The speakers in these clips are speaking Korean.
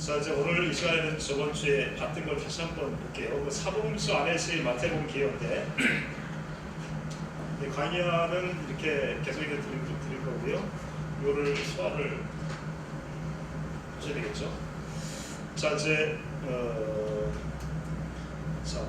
자, 이제 오늘 이 시간에는 저번 주에 봤던 걸 다시 한번 볼게요. 그 사복음서 안에서의 마태복음 개요인데 강의하는 이렇게 계속 드릴 거고요. 이거를 소화를 하셔야 되겠죠. 자, 이제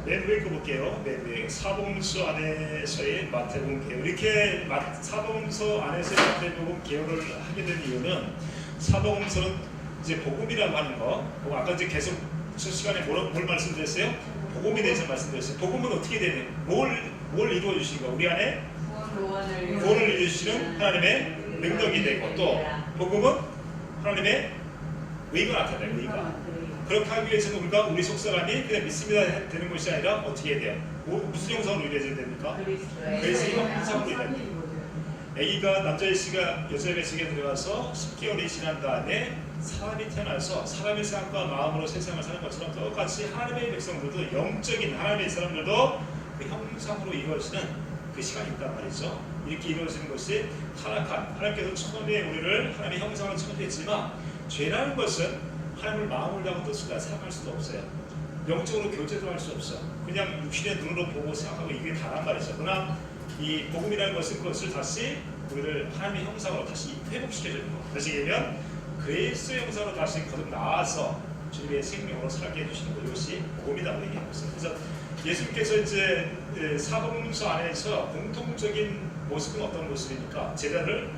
맨 위에 거 볼게요. 맨 위에 사복음서 안에서의 마태복음 개요. 이렇게 사복음서 안에서의 마태복음 개요를 하게 된 이유는 사복음서는 이제 복음이라고 하는 거, 아까 이제 계속 첫 시간에 뭘 말씀드렸어요? 복음에 대해서 말씀드렸어요. 복음은 어떻게 되는? 뭘 이루어 주신 거? 우리 안에 구원을 이루어 주시는 하나님의 능력이 되고, 또 복음은 하나님의 의가 나타나요. 의가. 그렇게 하기 위해서는 우리 속사람이 그냥 믿습니다 되는 것이 아니라 어떻게 해야 돼요? 무슨 형상으로 이루어져야 됩니까? 그리스도의 형상으로 이루어야 돼요. 아기가 남자의 씨가 여자의 뱃속에 들어가서 10개월이 지난 다음에 사람이 태어나서 사람의 생각과 마음으로 세상을 사는 것처럼 똑같이 하나님의 백성들도 영적인 하나님의 사람들도 그 형상으로 이루어지는 그 시간이 있단 말이죠. 이렇게 이루어지는 것이 타락한 하나님께서 처음에 우리를 하나님의 형상을 창조했지만 죄라는 것은 하나님을 마음을 다하고 뜻을 생각할 수도 없어요. 영적으로 교제도 할 수 없어. 그냥 육신의 눈으로 보고 생각하고 이게 다란 말이죠. 그러나 이 복음이라는 것은 그것을 다시 우리를 하나님의 형상으로 다시 회복시켜주는 거. 다시 얘기하면 그리스도의 형상으로 다시 거듭 나와서 주님의 생명으로 살게 해주시는 것. 이것이 복음이라고 얘기하고 있어요. 그래서 예수님께서 이제 사복음서 안에서 공통적인 모습은 어떤 모습입니까? 제자를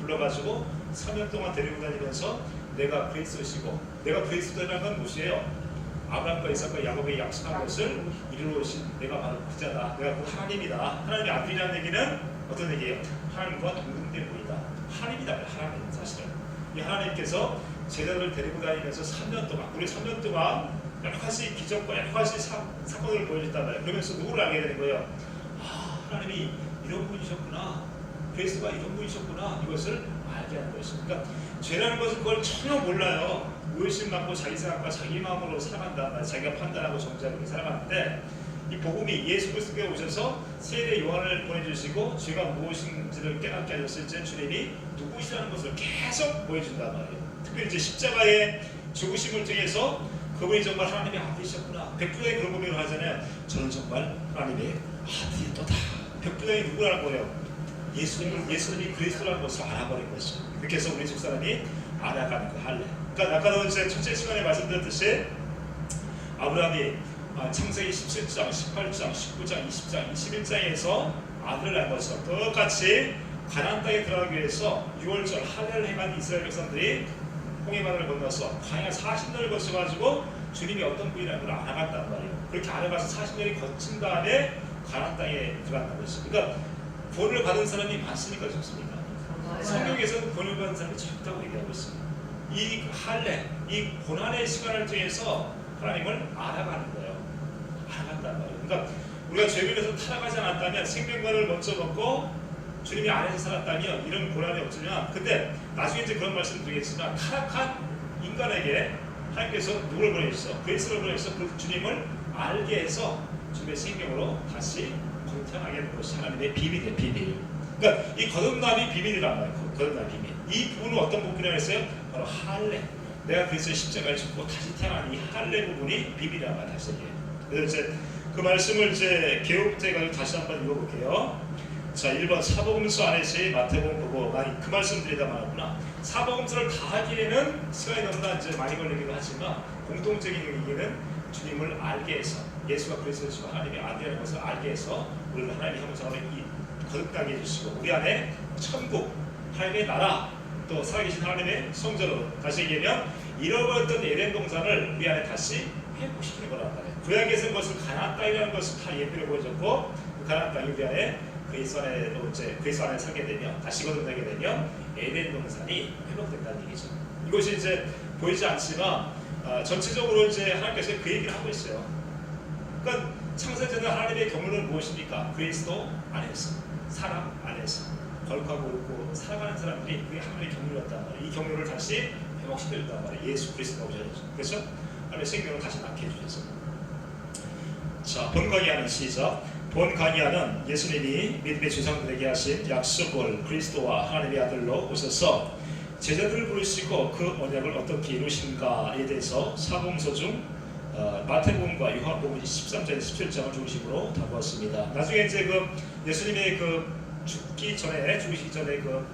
불러가지고 3년 동안 데리고 다니면서 내가 그리스도시고, 내가 그리스도라는 건 무엇이에요? 아브라함과 이삭과 야곱의 약속한 것을 이루어오신 내가 바로 그자다. 내가 그 하나님이다. 하나님의 아들이라는 얘기는 어떤 얘기예요? 하나님과 동등된 분이다. 하나님이다. 하나님 사실은 이 하나님께서 제자들을 데리고 다니면서 3년 동안, 우리 3년 동안 여러 가지 기적과 여러 가지 사건을 보여줬단 말이에요. 그러면서 누구를 알게 되는 거예요? 하나님이 이런 분이셨구나. 그리스도가 이런 분이셨구나. 이것을 알게 하는 것이죠. 그러니까 죄라는 것은 그걸 전혀 몰라요. 의심 받고 자기 생각과 자기 마음으로 살아간단 말이에요. 자기가 판단하고 정죄하고 살아가는데 이 복음이 예수 그리스도께 오셔서 세례 요한을 보내주시고 죄가 무엇인지를 깨닫게 하셨을 때 주님이 누구시라는 것을 계속 보여준단 말이에요. 특별히 이제 십자가의 죽으심을 통해서 그분이 정말 하나님의 아들이셨구나. 백부장이 그런 고백을 하잖아요. 저는 정말 하나님의 아들이었다. 백부장이 누구라는 거예요? 예수님이 그리스도라는 것을 알아버린 것이죠. 그렇게 해서 우리 집사람이 알아가는 거 할래. 그러니까 아까도 이제 첫째 시간에 말씀드렸듯이 아브라함이 창세기 17장, 18장, 19장, 20장, 21장에서 아들을 낳은 것처럼 똑같이 가나안 땅에 들어가기 위해서 6월절 할례를 행한 이스라엘 백성들이 홍해바다를 건너서 광야 40년을 거쳐가지고 주님이 어떤 분이라는 걸 알아갔단 말이에요. 그렇게 알아가서 40년이 거친 다음에 가나안 땅에 들어간다는 것이죠. 그러니까 구원을 받은 사람이 많습니까? 적습니까? 성경에서는 구원을 받은 사람이 적다고 얘기하고 있습니다. 이 할례, 이 고난의 시간을 통해서 하나님을 알아가는 거예요. 알아간단 말이에요. 그러니까 우리가 죄면에서 타락하지 않았다면, 생명관을 먼저 먹고 주님이 안에서 살았다면 이런 고난이 없지만, 근데 나중에 이제 그런 말씀 드리겠지만 타락한 인간에게 하나님께서 누굴 보내주셔서 그리스도를 보내주셔서 그 주님을 알게 해서 주님의 생명으로 다시 거듭나게 하는 것이 하나님의 비밀이에요. 비밀. 그러니까 이 거듭남이 비밀이란 말이에요. 거듭남 비밀. 이 부분은 어떤 부분이라고 했어요? 바로 할례. 내가 그리스도의 십자가를 죽고 다시 태어난 이 할례 부분이 비밀이란 말이에요. 다시 얘기해요. 그래서 이제 그 말씀을 이제 개요부터 해가지고 다시 한번 읽어볼게요. 자, 1번 사복음서 안에서의 마태복음 보고 그 말씀 드리다 말았구나. 사복음서를 다 하기에는 시간이 너무나 이제 많이 걸리기도 하지만 공통적인 얘기는 주님을 알게 해서, 예수가 그리스도시고 하나님의 아들이라는 것을 알게 해서 우리를 하나님의 형상으로 거듭나게 해주시고 우리 안에 천국, 하나님의 나라, 또 살아계신 하나님의 성전으로, 다시 얘기하면 잃어버렸던 에덴 동산을 우리 안에 다시 회복시키는 거란 말이에요. 구약에서는 그것을 가나안 땅이라는 것을 다 예표로 보여줬고, 그 가나안 땅이 우리 안에 그리스도 안에 살게 되면, 다시 거듭나게 되면 에덴 동산이 회복된다는 얘기죠. 이것이 이제 보이지 않지만 전체적으로 이제 하나님께서 그 얘기를 하고 있어요. 그러니까 창세전에 하나님의 경륜은 무엇입니까? 그리스도 안에서, 사람 안에서 거룩하고 옳고 살아가는 사람들이 그게 하나님의 경륜이었단 말이에요. 이 경륜을 다시 회복시켜준단 말이에요. 예수 그리스도가 오셔서. 그렇죠? 하나님의 생명을 다시 낳게 해주셔서. 자, 본 강의하는 시작. 본 강의하는 예수님이 믿음의 조상들에게 하신 약속을 그리스도와 하나님의 아들로 오셔서 제자들을 부르시고 그 언약을 어떻게 이루신가에 대해서 사복음서 중 마태복음과 요한복음 13장, 17장을 중심으로 다루었습니다. 나중에 이제 그 예수님의 그 죽기 전에 죽으시기 전에 그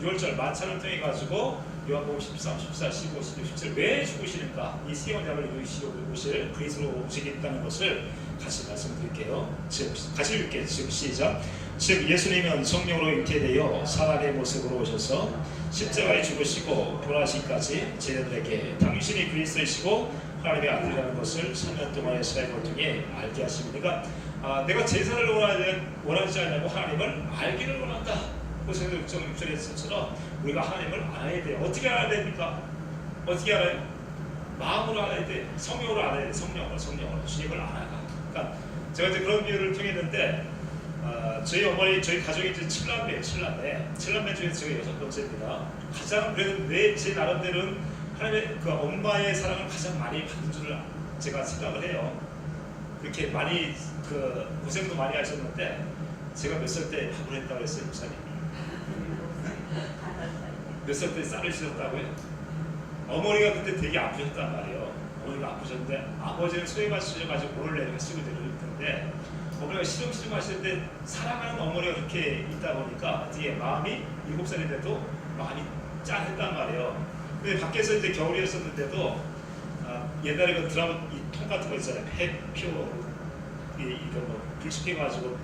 6월절 만찬을 통해 가지고 요한복음 13, 14, 15, 16, 17 왜 죽으시는가 이 세 언약을 이루실 그리스도로 오시겠다는 것을 같이 말씀드릴게요. 같이 읽을게요. 지금 시작. 즉 예수님은 성령으로 잉태되어 사람의 모습으로 오셔서 십자가에 죽으시고 부활하시기까지 제자들에게 당신이 그리스도이시고 하나님의 아들이라는 것을 3년 동안의 사역을 통해 알게 하십니다. 그러니까 내가 제사를 원하지 않냐고 하나님을 알기를 원한다. 그래서 6절에서처럼 우리가 하나님을 알아야 돼요. 어떻게 알아야 됩니까? 어떻게 알아요? 마음으로 알아야 돼. 성령으로 알아야 돼. 성령으로 주님을 알아가. 그러니까 제가 이제 그런 비유를 통했는데 저희 어머니, 저희 가족이 이제 7남매예요. 7남매 중에서 제가 6번째입니다. 가장 그래도 제 나름대로는 하나님의 그 엄마의 사랑을 가장 많이 받은 줄 제가 생각을 해요. 그렇게 많이 그 고생도 많이 하셨는데 제가 몇 살 때 밥을 했다고 했어요, 목사님? 몇 살 때 쌀을 씻었다고요? 어머니가 그때 되게 아프셨단 말이에요. 어머니가 아프셨는데 아버지는 소외받으셔가지고 오늘 내려 하시고 내려올 텐데 어머니가 시름시름 하실 때 사랑하는 어머니가 그렇게 있다 보니까 뒤에 마음이 7살인데도 마음이 짠했단 말이에요. 근데 밖에서 이제 겨울이었었는데도 옛날에 그 드라마 이 통 같은 거 있잖아요. 햇표 이거 뭐 불식해가지고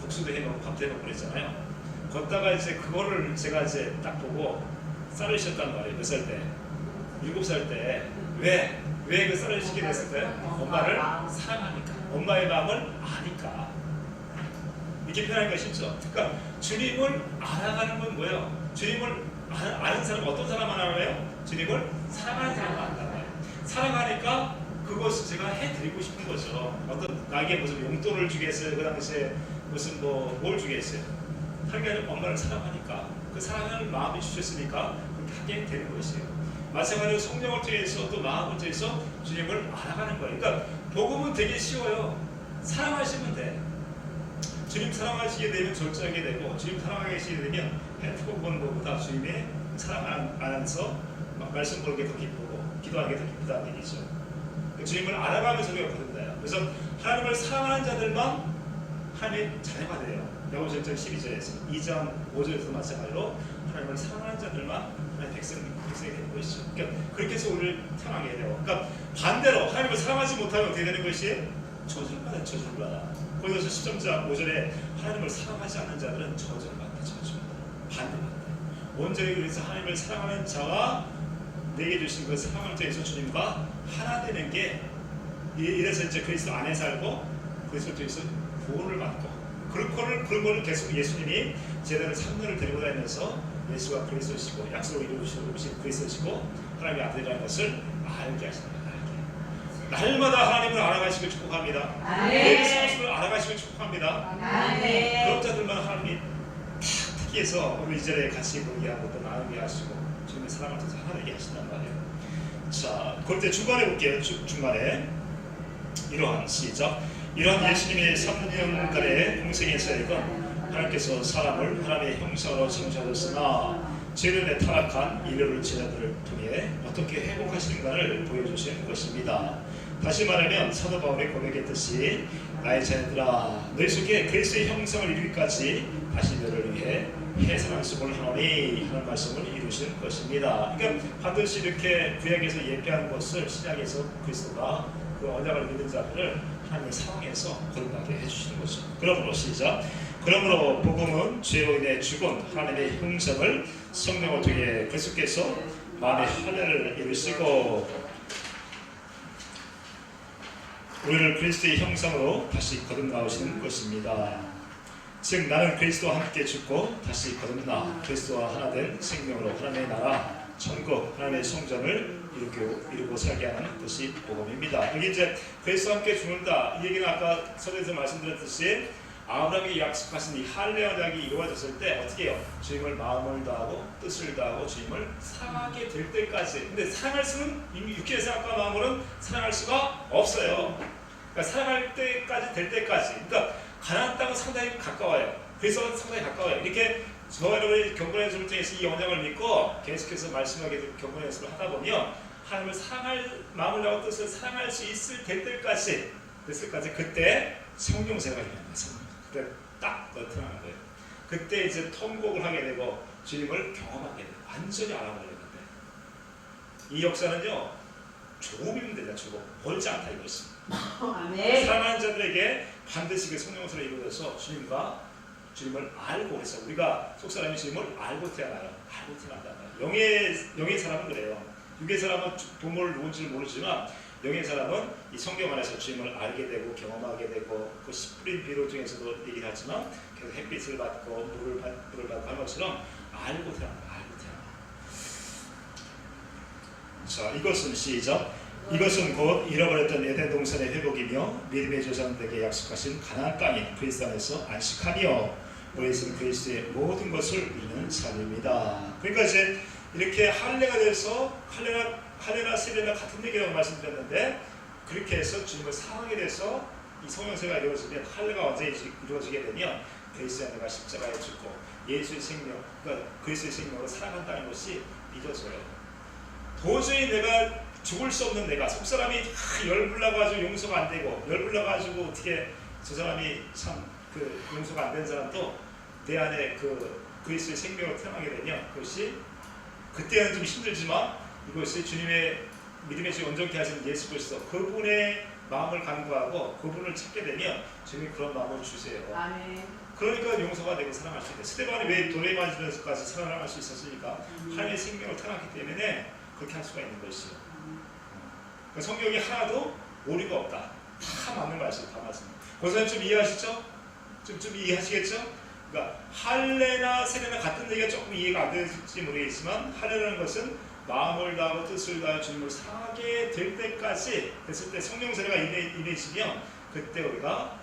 국수도 해놓고 밥도 해놓고 그랬잖아요. 걷다가 이제 그거를 제가 이제 딱 보고 쌀을 씻었단 말이에요. 몇 살 때? 7살 때. 왜 그 쌀을 씻게 됐을까요? 엄마를 사랑하니까. 엄마의 마음을 아니까. 이렇게 표현하기가 쉽죠. 그러니까 주님을 알아가는 건 뭐예요? 주님을 아는 사람 어떤 사람만 알아요? 주님을 사랑하는 사람만 안다는 거예요. 사랑하니까 그것을 제가 해드리고 싶은 거죠. 어떤 나에게 무슨 용돈을 주겠어요? 그 당시에 무슨 뭘 주겠어요? 하나님은 엄마를 사랑하니까 그 사랑하는 마음이 주셨으니까 그렇게 하게 되는 것이에요. 마찬가지로 성령을 통해서 또 마음을 통해서 주님을 알아가는 거예요. 그러니까 복음은 되게 쉬워요. 사랑하시면 돼. 주님 사랑하시게 되면 절제하게 되고 주님 사랑하시게 되면 핸드폰 보는 것보다 주님의 사랑 안에서 말씀 보는 게 더 기쁘고 기도하는 게 더 기쁘다는 얘기죠. 주님을 알아가면서 우리가 거듭나요. 그래서 하나님을 사랑하는 자들만 하나님의 자녀가 돼요. 야고보서 1장 12절에서 2장 5절에서 마찬가지로 하나님을 사랑하는 자들만 하나님의 백성이 되는 것이죠. 그러니까 그렇게 해서 우리를 태어나게 돼요. 그러니까 반대로 하나님을 사랑하지 못하면 어떻게 되는 것이? 저주를 받아. 거기서 10장 5절에 하나님을 사랑하지 않는 자들은 저주를 받다. 반대받다. 온전히 그래서 하나님을 사랑하는 자와 내게 주신 그 사랑을 통해서 주님과 하나 되는 게 이래서 이제 그리스도 안에 살고 그리스도 통해서 구원을 받고 그런 거를 계속 예수님이 제자를 3년을 데리고 다니면서 예수가 그리스도시고 약속을 이루신 그리스도시고 하나님의 아들이라는 것을 알게 하십니다. 날마다 하나님을 알아가시길 축복합니다. 내 삶을 알아가시길 축복합니다. 그런 자들만 하나님이 특히해서 오늘 2절에 같이 공개하고 또 나누게 하시고 주님의 사랑을 통해서 하나님께 하신단 말이에요. 자, 그럴 때 중간에 볼게요. 중간에 이러한 시작. 이러한 예수님의 3년간의 공생의 사역은 하나님께서 사람을 하나님의 형상으로 창조하셨으나 죄론에 타락한 인류를 제자들을 통해 어떻게 회복하시는가를 보여주시는 것입니다. 다시 말하면 사도 바울이 고백했듯이 나의 자녀들아 너희 속에 그리스도의 형상을 이루기까지 다시 너를 위해 해산학습을 하노니 하는 말씀을 이루시는 것입니다. 그러니까 반드시 이렇게 구약에서 예표하는 것을 신약에서 그리스도가 그 언약을 믿는 자들을 하나님의 사랑에서 거듭나게 해주시는 거죠. 그러므로 시작. 그러므로 복음은 죄로 인해 죽은 하나님의 형상을 성령을 통해 그리스도께서 마음의 할례를 이루시고 우리를 그리스도의 형상으로 다시 거듭나오시는 것입니다. 즉 나는 그리스도와 함께 죽고 다시 거듭나 그리스도와 하나 된 생명으로 하나님의 나라 천국 하나님의 성전을 이루고 살게 하는 것이 복음입니다. 여기 이제 그리스도와 함께 죽는다 이 얘기는 아까 서두에서 말씀드렸듯이 아브라함이 약속하신 이 할례 언약이 이루어졌을 때 어떻게 해요? 주님을 마음을 다하고 뜻을 다하고 주님을 사랑하게 될 때까지. 근데 사랑할 수는 이미 육체의 생각과 마음으로는 사랑할 수가 없어요. 그러니까 사랑할 때까지 될 때까지. 그러니까 가나안 땅은 상당히 가까워요. 그래서 상당히 가까워요. 이렇게 저와 여러분이 경건의 연습을 통해서 이 언약을 믿고 계속해서 말씀하게 되고 경건의 연습을 하다 보면 하나님을 사랑할 마음을 다하고 뜻을 사랑할 수 있을 때까지 그때 성령세가 일어나는 거예요. 그때 딱 나타나는 거예요. 그때 이제 통곡을 하게 되고 주님을 경험하게 돼요. 완전히 알아버리는 건데 이 역사는요 조금이면 되냐 조금 멀지 않다 이것이. 사랑하는 자들에게 반드시 그 성령으로 이루어져서 주님을 알고 해서 우리가 속사람이 주님을 알고 태어나요. 알고 태어난다. 영의 사람은 그래요. 육의 사람은 부모를 누군지를 모르지만 영의 사람은 이 성경 안에서 주님을 알게 되고 경험하게 되고 그 씨 뿌린 비료 중에서도 얘기를 하지만 계속 햇빛을 받고 물을 받고 하는 것처럼 알고 태어난다. 알고 태어난다. 자, 이것은 시작. 이것은 곧 잃어버렸던 에덴 동산의 회복이며 믿음의 조상들에게 약속하신 가나안 땅인 그리스도 안에서 안식하며 우리는 그리스도의 모든 것을 이루는 삶입니다. 그러니까 이제 이렇게 할례가 돼서 할례나 세례나 같은 얘기라고 말씀드렸는데 그렇게 해서 주님을 사랑하게 돼서 이 성령세가 이루어지면 할례가 완전히 이루어지게 되면 그리스도의 내가 십자가에 죽고 예수의 생명, 그러니까 그리스도의 생명으로 살아간다는 것이 믿어져요. 도저히 내가 죽을 수 없는 내가 속사람이 열불나가지고 용서가 안 되고 열불나가지고 어떻게 저 사람이 참 그 용서가 안 되는 사람도 내 안에 그 그리스도의 생명으로 태어나게 되면 그것이 그때는 좀 힘들지만 이것이 주님의 믿음의 주 온전케 하신 예수 그리스도 그분의 마음을 간구하고 그분을 찾게 되면 주님이 그런 마음을 주세요. 아멘. 그러니까 용서가 되고 사랑할 수 있대. 스데반이 왜 돌에 맞으면서까지 사랑할 수 있었으니까 하나님의 생명을 태어났기 때문에 그렇게 할 수가 있는 것이죠. 그러니까 성경이 하나도 오류가 없다. 다 맞는 말씀, 다 맞습니다. 권사님 좀 이해하시죠? 좀 이해하시겠죠? 그러니까 할례나 세례나 같은 얘기가 조금 이해가 안 될지 모르겠지만 할례라는 것은 마음을 다하고 뜻을 다하여 주님을 사랑하게 될 때까지 됐을 때 성령 세례가 임해지면 그때 우리가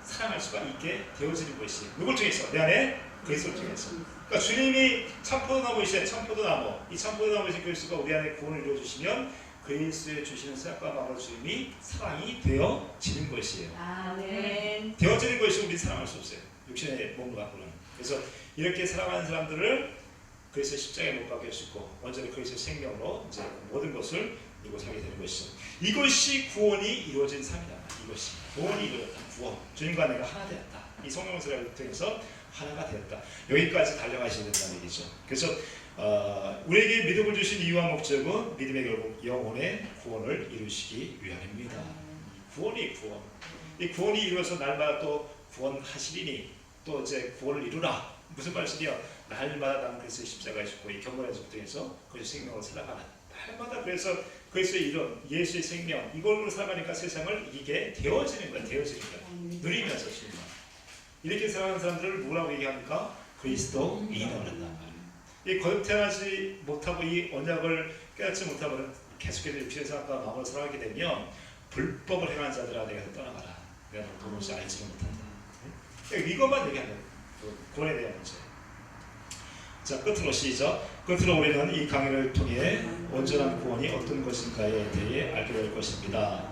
사랑할 수가 있게 되어지는 것이 누굴 통해서? 내 안에 그리스도 통해서. 그러니까 주님이 참포도나무이신 참포도나무 이 참포도나무이신 그리스도가 우리 안에 구원을 이루어주시면 그리스도의 주시는 생각과 마음으로 주님이 사랑이 되어지는 것이에요. 아멘. 되어지는 것이 우리 사랑할 수 없어요. 육신의 몸을 갖고는. 그래서 이렇게 사랑하는 사람들을 그리스도 십자가에 못 박혀 죽고 완전히 그리스도 생명으로 이제 모든 것을 이루고 살게 되는 것이죠. 이것이 구원이 이루어진 삶이다. 이것이 구원이 이루어졌다. 구원. 주님과 내가 하나 되었다. 이 성령세례를 통해서 하나가 되었다. 여기까지 달려가셔야 된다는 얘기죠. 그래서 우리에게 믿음을 주신 이유와 목적은 믿음의 결국 영혼의 구원을 이루시기 위함입니다. 구원이 구원. 이 구원이 이루어서 날마다 또 구원하시리니 또 이제 구원을 이루라. 무슨 말씀이요? 날마다 난 그리스도의 십자가에 죽고 이 경건의 연습 통해서 그리스도의 생명을 살아가는 날마다 그래서 그리스도의 이런 예수의 생명 이걸로 살아가니까 세상을 이기게 되어지는 거야. 되어지는 거야. 누리면서 주님과 이렇게 살아가는 사람들을 뭐라고 얘기합니까? 그리스도인이라고 한단 말이에요. 이 거듭 태어나지 못하고 이 언약을 깨닫지 못하고 계속해서 육신의 생각과 마음을 살아가게 되면 불법을 행한 자들아 내가 떠나가라. 내가 도무지 알지를 못한다. 이것만 얘기하는 구원에 대한 문제. 자, 끝으로 시작. 끝으로 우리는 이 강의를 통해 온전한 구원이 어떤 것인가에 대해 알게 될 것입니다.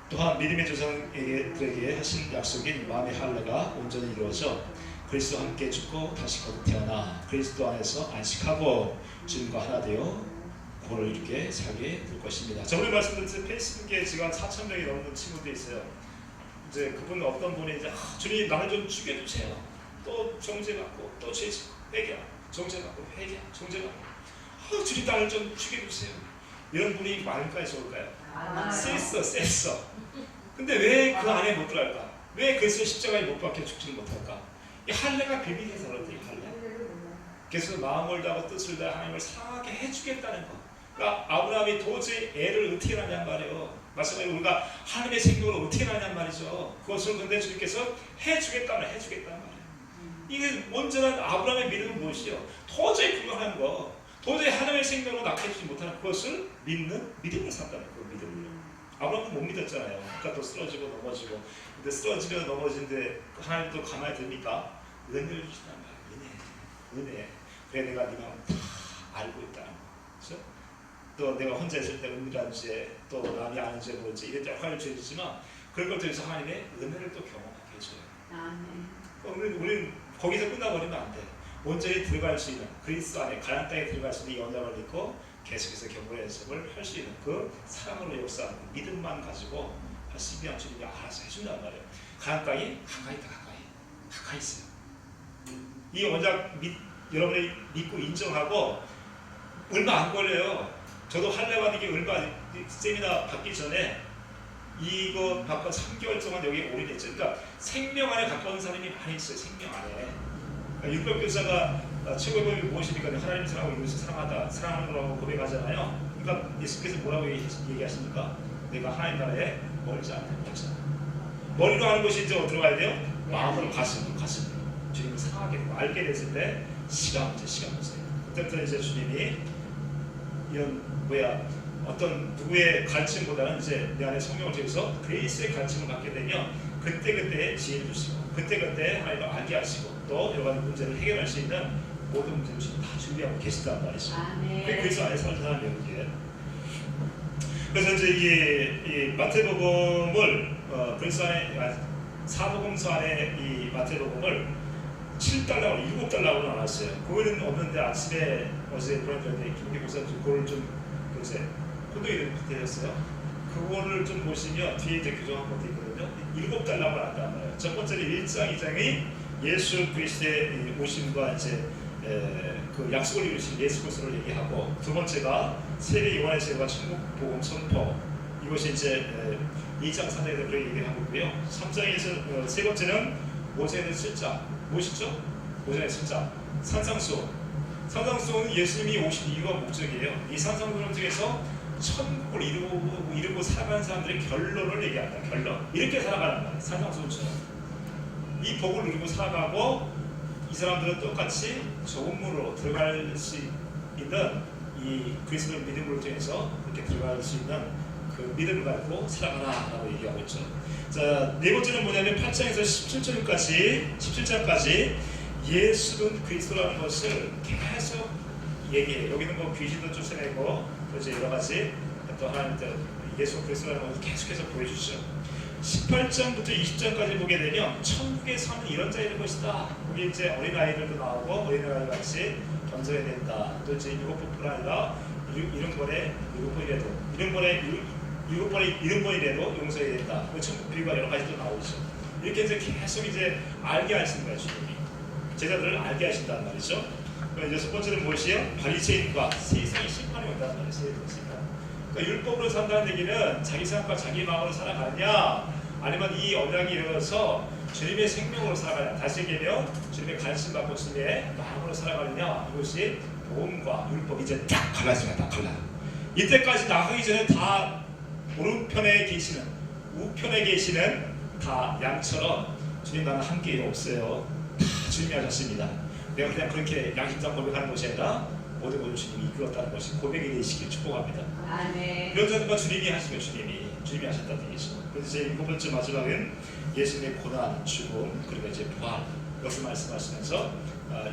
또한 믿음의 조상들에게 하신 약속인 마음의 할례가 온전히 이루어져 그리스도와 함께 죽고 다시 거듭 태어나 그리스도 안에서 안식하고 주님과 하나 되어 구원을 이루게 살게 될 것입니다. 저번에 말씀드린 페이스북에 지금 4,000명이 넘는 친구들이 있어요. 이제 그분 어떤 분이 이제 주님 나를 좀 죽여주세요. 또 정죄받고 또 죄짓고 회개, 정죄받고 회개, 정죄받고 주님 나를 좀 죽여주세요. 이런 분이 많을까요, 적을까요? 셌어. 근데 왜 그 안에 못 들어갈까? 왜 그리스도 십자가에 못 박혀 죽지는 못할까? 이 할례가 비밀해서 그런데 이 할례. 그래서 마음을 다하고 뜻을 다해 하나님을 사랑하게 해주겠다는 거. 그러니까 아브라함이 도저히 애를 어떻게 낳냔 말이에요. 마찬가지로 우리가 하나님의 생명을 어떻게 낳냔 말이죠. 그것을 근데 주님께서 해주겠다는 말이에요. 이게 온전한 아브라함의 믿음은 무엇이요? 도저히 불가능한 거. 도저히 하나님의 생명으로 낳게 해주지 못하는 그것을 믿는 믿음을 산다는 그 믿음을. 아브라함은 못 믿었잖아요. 그러니까 또 쓰러지고 넘어지고. 근데 쓰러지면 넘어지는데 하나님도 가만히 듭니까? 은혜를 주신단 말이에요. 은혜. 그래 내가 네 마음 다 알고 있다는 거. 그렇죠? 또 내가 혼자 있을 때 은밀한 죄, 또 남이 아는 죄 뭐지 이런 여러 가지를 죄지지만 그런 걸 통해서 하나님의 은혜를 또 경험하게 해줘요. 우리는 거기서 끝나버리면 안 돼. 온전히 들어갈 수 있는 그리스도 안에 가나안 땅에 들어갈 수 있는 이 언약을 믿고 계속해서 경건의 연습을 할 수 있는 그 사랑으로 역사하는 믿음만 가지고 할 수 있는 주님이 알아서 해준단 말이에요. 가나안 땅이 가까이 있다. 가까이 있어요. 이 언약 여러분이 믿고 인정하고 얼마 안 걸려요. 저도 하려고 하는 게 얼마 세미나 받기 전에 이거 받고 3개월 동안 여기에 올인했죠. 그러니까 생명 안에 가까운 사람이 많이 있어요. 생명 안에. 율법 교사가 최고의 법이 무엇입니까? 하나님 사랑하고 이웃을 사랑하다. 사랑하는 거라고 고백하잖아요. 그러니까 예수께서 뭐라고 얘기하십니까? 내가 하나님 나라에 멀지 않다. 머리로 하는 것이 이제 어디로 가야 돼요? 마음으로 가슴으로. 주님을 사랑하게 되고 알게 됐을 때 시간 문제예요. 그때부터 이제 주님이 이런 어떤 누구의 가르침보다는 이제 내 안에 성령을 통해서 그리스도의 가르침을 받게 되면 그때그때 지혜를 주시고 그때그때 하나님을 알게 하시고 또 여러 가지 문제를 해결할 수 있는 모든 문제를 다 준비하고 계시단 말이죠. 그리스도 안에 사는 사람이에요. 이게. 그래서 이제 이 마태복음을 그리스도 안에 사복음서 안에 이 마태복음을 7달러로 7달러로 나눴어요. 그거는 없는데 아침에 어제 보냈는데 김기 목사님 그걸 좀 요새 호동이 되셨어요. 그거를 좀 보시면 뒤에 이제 교정한 것도 있거든요. 7달러로 나눴단 말이에요. 첫 번째는 1장, 2장이 예수 그리스도의 오심과 이제 그 약속을 이루신 예수 그리스도를 얘기하고, 두 번째가 세례 요한의 세례와 천국 복음 선포, 이것이 이제 2장 3장에서 그렇게 얘기하고 있고요. 3장에서 세 번째는 모세의 실자, 무엇이죠? 모세의 실자, 산상수훈은 예수님이 오신 이유와 목적이에요. 이 산상수훈 중에서 천국을 이루고 살아가는 사람들의 결론을 얘기한다. 결론. 이렇게 살아가는 거예요. 산상수훈처럼. 이 복을 누리고 살아가고 이 사람들은 똑같이 조문으로 들어갈 수 있는 이 그리스도의 믿음을 통해서 이렇게 들어갈 수 있는 그 믿음을 갖고 살아가라라고 얘기하고 있죠. 자, 네 번째는 뭐냐면 8장에서 17장까지 예수는 그리스도라는 것을 계속 얘기해요. 여기는 뭐 귀신도 쫓아내고 또 이제 여러 가지 또 하나님 예수 그리스도라는 것을 계속해서 보여주죠. 18장부터 20장까지 보게 되면 천국에 사는 이런 자일 것이다. 거기 이제 어린아이들도 나오고 어린아이 같이 건져야 된다. 또 이제 7번뿐 아니라 70번에 7번이라도 용서해야 된다. 천국 비유가 여러 가지도 나오죠. 이렇게 이제 계속 이제 알게 하시는 거예요. 주님이 제자들을 알게 하신다는 말이죠. 이제 첫 번째는 무엇이에요? 바리새인과 세상의 심판이 온다는 말이에요. 그러니까 율법으로 산다는 얘기는 자기 생각과 자기 마음으로 살아가느냐, 아니면 이 언약이 이루어서 주님의 생명으로 살아가느냐, 다시 얘기하면 주님의 가르침 받고 주님의 마음으로 살아가느냐, 이것이 복음과 율법이 이제 딱 갈라집니다. 딱 갈라요. 이때까지 나가기 전에 다 오른편에 계시는, 우편에 계시는 다 양처럼 주님 나는 한 게 없어요. 다 주님이 하셨습니다. 내가 그냥 그렇게 양심상 고백하는 것이 아니라 모든 것을 주님이 이끌었다는 것이 고백이 되시길 축복합니다. 아멘. 이런 자들과 주님이 하시면 주님이 하셨다는 얘기죠. 그래서 이제 7번째 마지막은 예수님의 고난, 죽음, 그리고 이제 부활, 이것을 말씀하시면서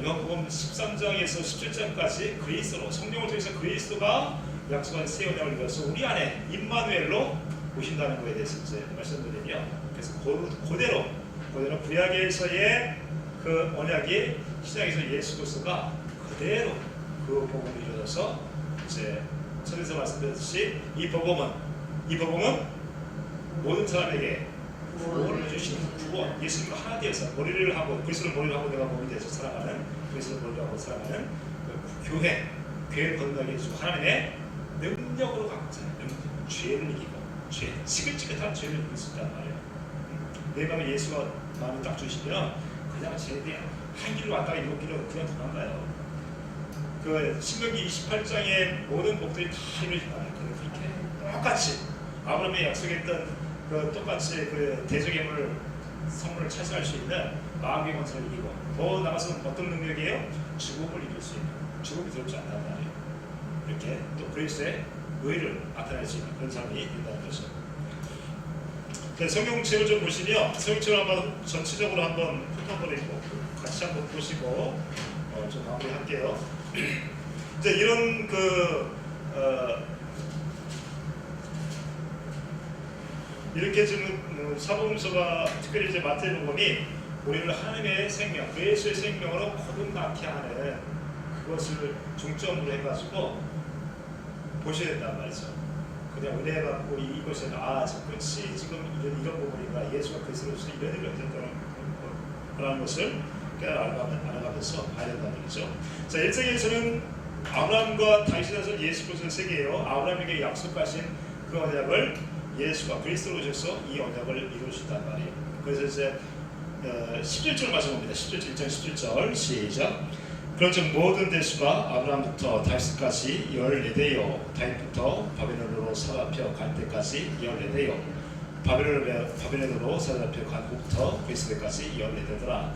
요한복음 13장에서 17장까지 그리스도로, 성령을 통해서 그리스도가 약속한 새 언약을 이루어서 우리 안에 임마누엘로 오신다는 것에 대해서 이제 말씀드리며, 그래서 그대로 구약에서의 그 언약이 신약에서 예수 그리스도가 그대로 그 복음을 이루어서 이제 전에서 말씀드렸듯이 이 복음은 모든 사람에게 구원을 주시는 구원, 예수님과 하나 되어서 머리를 하고 그리스도를 머리를 하고 내가 몸이 되어서 살아가는, 그리스도를 머리를 하고 살아가는 그 교회를 건너게 해주고 하나님의 능력으로 갖고 살아요. 죄를 이기고 지긋지긋한 죄를 이길 수 있단 말이에요. 내 마음에 예수가 마음을 딱 주시면 그냥 죄에 한 길로 왔다가 7길로 그냥 도망가요. 그 신명기 28장의 모든 복들이 다 이루어진다. 그렇게 똑같이 아브라함이 약속했던 그 똑같이 그 대적임을 선물을 차지할 수 있는 마음의 권세를 이기고, 더 나가서는 어떤 능력이에요? 죽음을 이길 수 있는, 죽음이 두렵지 않다는 말이에요. 이렇게 또 그리스도의 의를 나타낼 수 있는 그런 사람이 된다는 거죠. 성경책을 좀 보시면 성경책을 한번 전체적으로 한번 훑어버리고 같이 한번 보시고 좀 마무리할게요. 이제 이런 이렇게 지금 사복음서가 특별히 이제 마태복음이 우리를 하나님의 생명, 예수의 생명으로 거듭나게 하는 그것을 중점으로 해가지고 보셔야 된단 말이죠. 그냥 은혜 받고 이것은 저 끝이 지금 이런 부분인가, 예수가 그리스도로서 이런 일을 하셨다는 것을 알아가면서 봐야 된다는 얘기죠. 자, 1장에서는 아브라함과 다윗에서 예수 그리스도의 세계예요. 아브라함에게 약속하신 그 언약을 예수가 그리스도로 오셔서 이 언약을 이루셨단 말이에요. 그래서 이제 11절 말씀합니다. 11절, 1장 11절 시작. 그런즉 모든 대수가 아브라함부터 다윗까지 14대요, 다윗부터 바벨론으로 사로잡혀 갈 때까지 14대요, 바벨론으로 사로잡혀 간 후부터 그리스도까지 14대더라.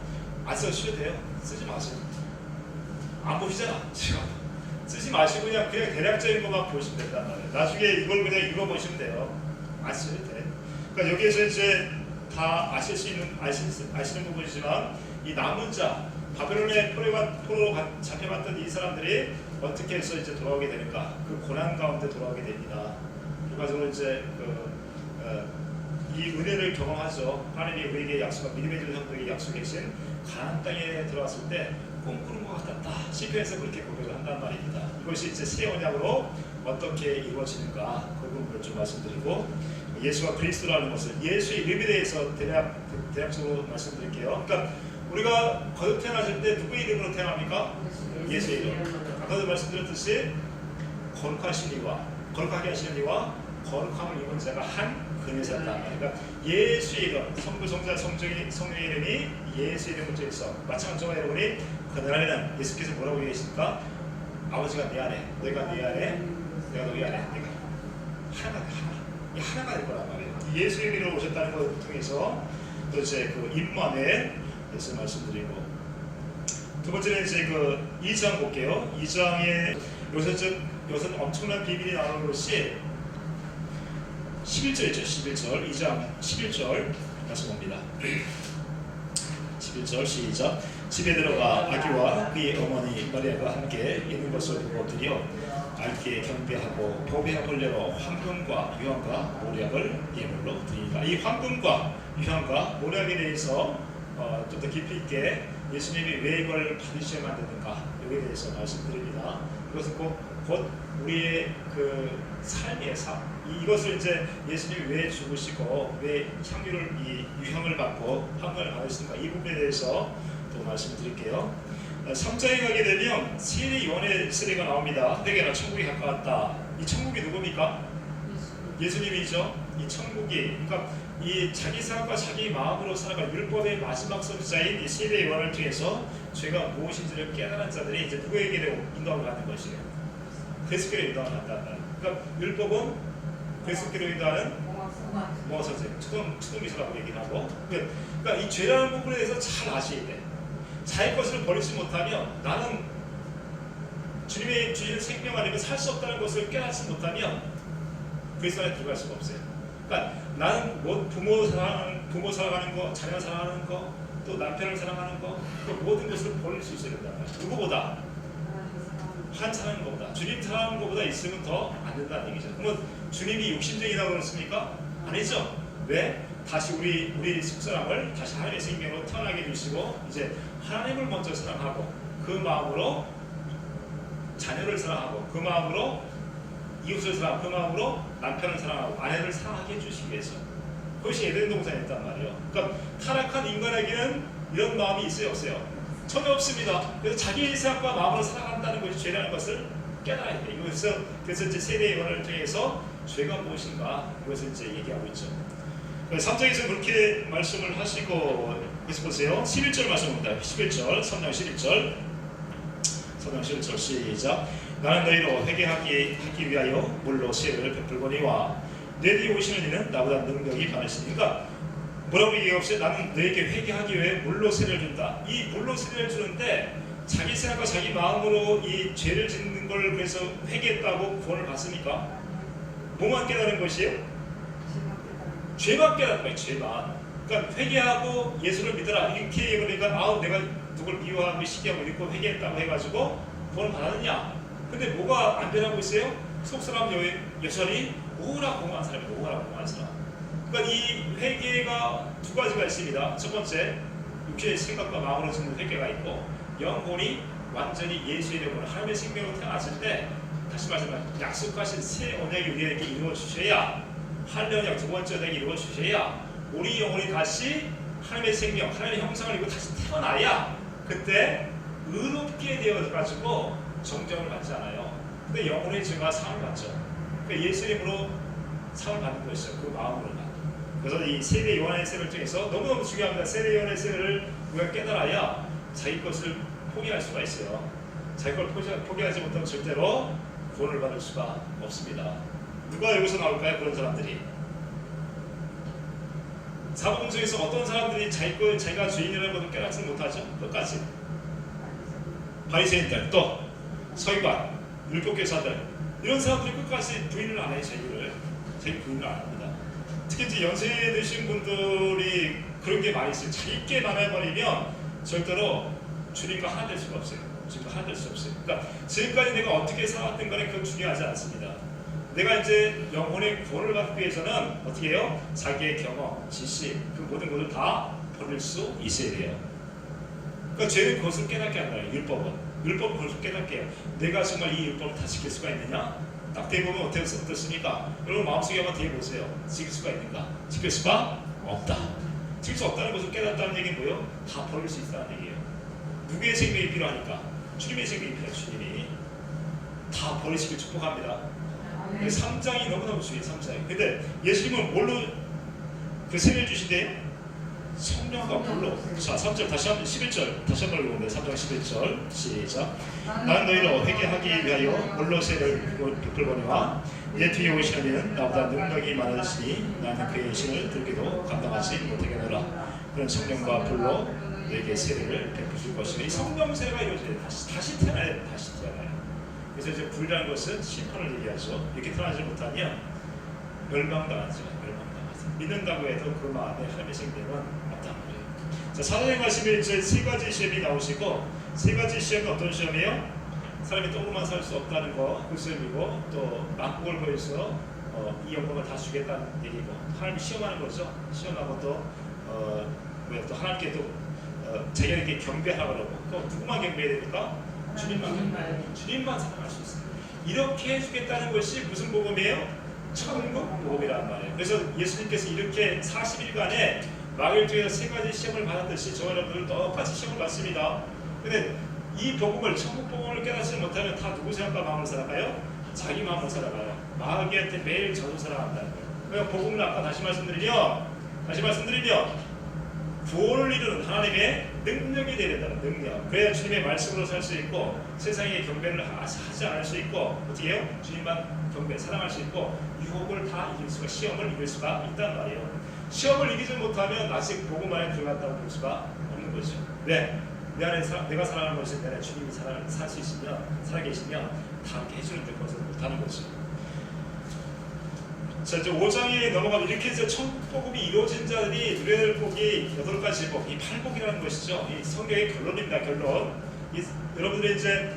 안 써주셔도 돼요. 쓰지 마세요. 안 보시잖아 지금. 쓰지 마시고 그냥 대략적인 것만 보시면 된단 말이에요. 나중에 이걸 그냥 읽어보시면 돼요. 안 쓰셔도 돼. 그러니까 여기에서 이제 다 아시는 부분이지만 이 남은 자, 바벨론의 포로로 잡혀갔던 이 사람들이 어떻게 해서 이제 돌아오게 되는가? 그 고난 가운데 돌아오게 됩니다. 결과적으로 이제 이 은혜를 경험하죠. 하나님이 우리에게 약속한 믿음의 질 성도에게 약속하신 가나안 땅에 들어왔을 때 꿈꾸는 것 같았다. 시편에서 그렇게 고백을 한단 말입니다. 이것이 이제 새 언약으로 어떻게 이루어지는가 그 부분을 좀 말씀드리고, 예수가 그리스도라는 것을, 예수의 이름에 대해서 대략적으로 말씀드릴게요. 그러니까 우리가 거듭 태어났을 때 누구의 이름으로 태어납니까? 예수의 이름. 아까도 말씀드렸듯이 거룩하게 하시는 이와 거룩함을 입은 자가 한 근회자다. 그러니까 예수의 이름, 성부, 성자, 성령의 이름이 예수의 이름을 통해서 마찬가지로 여러분이 그날에는 예수께서 뭐라고 얘기하십니까? 아버지가 내 안에, 너희가 내 안에, 내가 너희 안에, 내가 하나가 될 거란 말이에요. 예수의 이름으로 오셨다는 것을 통해서 도대체 그 임마누엘 예수 말씀드리고, 두 번째는 이제 그 2장 볼게요. 2장에 요새 엄청난 비밀이 나오는 것이 11절이죠. 11절, 2장 11절 말씀합니다. 11절 시작. 집에 들어가 아기와 그의 어머니 마리아가 함께 있는 것을 보고 드려 알기에 경배하고 보배한 걸레로 황금과 유황과 모략을 예물로 드리니라. 이 황금과 유황과 모략에 대해서 좀 더 깊이 있게 예수님이 왜 이걸 받으셔야 만드는가 여기에 대해서 말씀드립니다. 이것은 곧 우리의 그 삶의 삶, 이것을 이제 예수님이 왜 죽으시고 왜 이 유향을 받고 황금을 받으시는가, 이 부분에 대해서 또 말씀드릴게요. 3장에 가게 되면 세례 요한의 세례가 나옵니다. 내게나 천국이 가까웠다. 이 천국이 누굽니까? 예수님이죠. 이 천국이, 그러니까 이 자기 생각과 자기 마음으로 살아갈 율법의 마지막 선지자인 이 세례 요한을 통해서 죄가 무엇인지를 깨달은 자들이 이제 누구에게로 인도함을 받는 것이에요? 그리스도께로 인도함을 받는단 말이에요. 그러니까 율법은 그리스도께로 인도하는 모아 선생, 추동기사라고 얘기를 하고, 그러니까 이 죄라는 부분에 대해서 잘 아셔야 돼. 자기 것을 버리지 못하면, 나는 주님의 주시는 생명 아니면 살 수 없다는 것을 깨닫지 못하면 그리스도 안에 들어갈 수가 없어요. 그러니까 나는 뭐 부모 사랑하는 거, 자녀 사랑하는 거, 또 남편을 사랑하는 거, 그 모든 것을 버릴 수 있어야 된다. 누구보다? 한 사랑하는 것보다, 주님 사랑하는 것보다 있으면 더 안 된다는 얘기죠. 그러면 주님이 욕심쟁이라고 그랬습니까? 아니죠. 왜? 다시 우리 속사람을 다시 하나님의 생명으로 태어나게 해주시고, 이제 하나님을 먼저 사랑하고, 그 마음으로 자녀를 사랑하고, 그 마음으로 이웃을 사랑하고, 그 마음으로 남편을 사랑하고 아내를 사랑하게 해주시기 위해서, 그것이 에덴 동산이었단 말이에요. 그러니까 타락한 인간에게는 이런 마음이 있어요, 없어요? 전혀 없습니다. 그래서 자기의 생각과 마음으로 살아간다는 것이 죄라는 것을 깨달아야 돼요. 그래서 이제 세례 요한을 통해서 죄가 무엇인가 이것을 이제 얘기하고 있죠. 3장에서 그렇게 말씀을 하시고, 그래서 보세요. 11절 말씀입니다. 11절, 3장 11절, 3장 11절 시작. 나는 너희로 회개하기 위하여 물로 세례를 베풀거니와 내 뒤에 오시는 이는 나보다 능력이 많으시니까, 뭐라고 얘기했어요? 나는 너에게 회개하기 위해 물로 세례를 준다. 이 물로 세례를 주는데 자기 생각과 자기 마음으로 이 죄를 짓는 걸 그래서 회개했다고 구원을 받습니까? 뭐만 깨달은 것이에요? 죄만 깨달은 거예요. 죄만. 그러니까 회개하고 예수를 믿어라 이렇게 얘기하니까 내가 누굴 미워하고 시기하고 이렇게 회개했다고 해가지고 구원을 받았느냐? 근데 뭐가 안 변하고 있어요? 속사람 여전히 오라 공한 사람이에요. 오라 공한 사람. 그러니까 이 회개가 두 가지가 있습니다. 첫 번째, 육체의 생각과 마음으로 짓는 회개가 있고, 영혼이 완전히 예수의 이름으로 하나님의 생명으로 태어났을 때 다시 말하면 약속하신 새 언약이 우리에게 이루어 주셔야, 하늘의 언약 두 번째 언약이 이루어 주셔야 우리 영혼이 다시 하나님의 생명, 하나님의 형상을 입고 다시 태어나야 그때 의롭게 되어가지고 정정을 받지 않아요. 근데 영혼의 죄가 상을 받죠. 그러니까 예수 이름으로 상을 받는 것이죠. 그 마음으로만. 그래서 이 세례 요한의 세례를 통해서 너무너무 중요합니다. 세례 요한의 세례를 우리가 깨달아야 자기 것을 포기할 수가 있어요. 자기 걸 포기하지 못하면 절대로 구원을 받을 수가 없습니다. 누가 여기서 나올까요? 그런 사람들이. 사복음 중에서 어떤 사람들이 자기가 죄인이라는 것을 깨닫지 못하죠? 끝까지. 바리새인들, 또 서기관, 율법교사들, 이런 사람들이 끝까지 부인을 안 해요. 자기 부인을 안 합니다. 특히 이제 연세 드신 분들이 그런 게 많이 있어요. 자기께 많아버리면 절대로 주님과 하나 될 수가 없어요. 주님과 하나 될 수 없어요. 그러니까 지금까지 내가 어떻게 살았든 간에 그건 중요하지 않습니다. 내가 이제 영혼의 구원을 받기 위해서는 어떻게 해요? 자기의 경험, 지식, 그 모든 것을 다 버릴 수 있어야 돼요. 그러니까 죄는 그것을 깨닫게 한다요. 율법은 그것을 깨닫게 해요. 내가 정말 이 율법을 다 지킬 수가 있느냐? 딱 대보면 어떻습니까? 여러분 마음속에 한번 대보세요. 지킬 수가 있는가? 지킬 수가 없다. 지킬 수 없다는 것을 깨닫다는 얘기는 뭐예요? 다 버릴 수 있다는 얘기예요. 누구의 생명이 필요하니까? 주님의 생명이 필요해요. 주님이 다 버리시길 축복합니다. 3장이 너무너무 중요해요. 3장이. 근데 예수님은 뭘로 그 세례를 주신대요? 성령과 불로. 자, 3절 다시 한번 11절 다시 한번 읽어보면 3장 11절 시작. 나는 너희로 회개하기 위하여 물로 세례를 베풀거니와 내 뒤에 오시는 나보다 능력이 많으시니 나는 그의 신을 들기도 감당하지 못하겠노라. 그런 성령과 불로 너에게 세례를 베푸실 것이니 성령 세례가 이루어져요. 다시 태어나요. 다시 태어나요. 그래서 이제 불이라는 것은 심판을 얘기하죠. 이렇게 태어나지 못하면 멸망당하죠. 믿는다고 해도 그 마음에 하나님의 생명은 없다는 거예요. 자, 사도행 말씀에 이제 세 가지 시험이 나오시고, 세 가지 시험은 어떤 시험이에요? 사람이 떡으로만 살 수 없다는 거, 그 시험이고, 또 만국을 보여서 이 영광을 다 주겠다는 얘기고, 하나님이 시험하는 거죠. 시험하고 또 하나님께 또 자기에게 경배하라고 그러고, 또 누구만 경배해야 됩니까? 주님만 경배해요. 주님만 사랑할 수 있어요. 이렇게 해주겠다는 것이 무슨 복음이에요? 천국 복음이란 말이에요. 그래서 예수님께서 이렇게 40일간의 마귀를 통해서 세 가지 시험을 받았듯이 저와 여러분들 똑같이 시험을 받습니다. 근데 이 복음을, 천국 복음을 깨닫지 못하면 다 누구 생각과 마음으로 살아가요? 자기 마음으로 살아가요. 마귀한테 매일 저주 살아간다는 거예요. 그러니까 복음을 아까 다시 말씀드리면 구원을 이루는 하나님의 능력이 되어야 된다는 능력. 그래야 주님의 말씀으로 살 수 있고 세상에 경배를 하지 않을 수 있고 어떻게 해요? 주님만 경배, 사랑할 수 있고 유혹을 다 이길 수가, 시험을 이길 수가 있단 말이에요. 시험을 이기지 못하면 아직 복음 안에 들어갔다고 볼 수가 없는 거죠. 왜? 내 안에 내가 사랑하는 것이 내 안에 주님이 살 수 있으면, 살아계시면 다 이렇게 해주는데 그것을 못하는 거죠. 자, 이제 5장에 넘어가면 이렇게 해서 천국복음이 이루어진 자들이 누려야 될 복이 8가지 복, 이 8복이라는 것이죠. 이 성경의 결론입니다. 결론. 여러분들이 이제